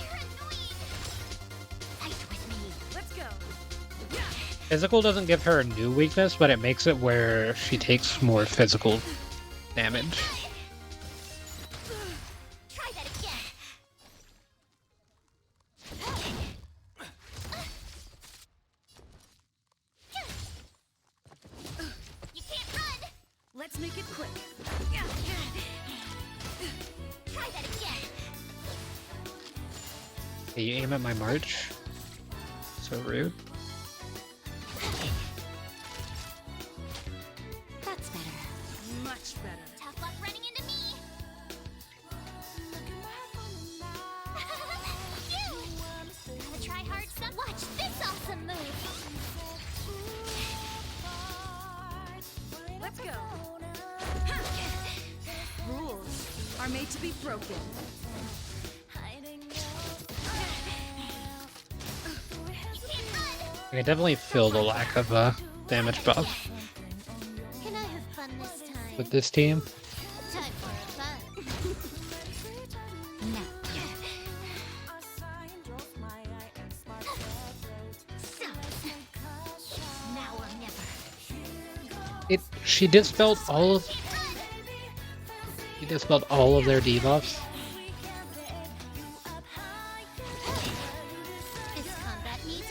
You're annoying. Fight with me.
Let's go.
Physical doesn't give her a new weakness, but it makes it where she takes more physical damage.
Try that again. You can't run.
Let's make it quick.
Try that again.
Okay, you aim at my March. So rude.
That's better. Much better.
Tough luck running into me. Phew. Gotta try hard some. Watch this awesome move.
Let's go. Rules are are made to be broken.
I can definitely feel the lack of damage buff
Can I have fun this time?
with this team.
Time for a fun.
Now.
Now or never.
She dispelled all of their debuffs.
This combat needs.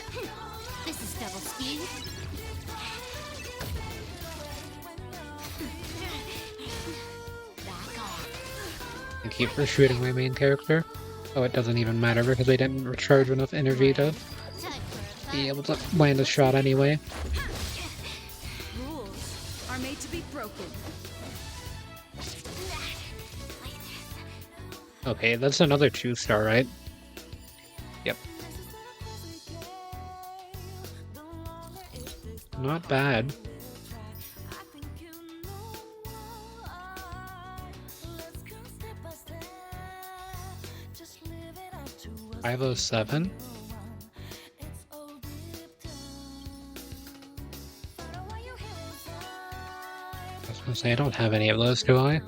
This is double speed. Back off.
I keep shooting my main character. Oh, it doesn't even matter because I didn't recharge enough energy to
Time for a
be
fun.
able to land a shot anyway.
Rules are made to be broken.
Okay, that's another 2-star, right? Yep. Not bad. $507. I was gonna say I don't have any of those, do I?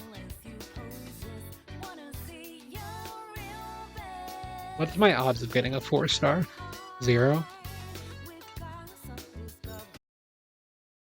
What's my odds of getting a 4-star? 0?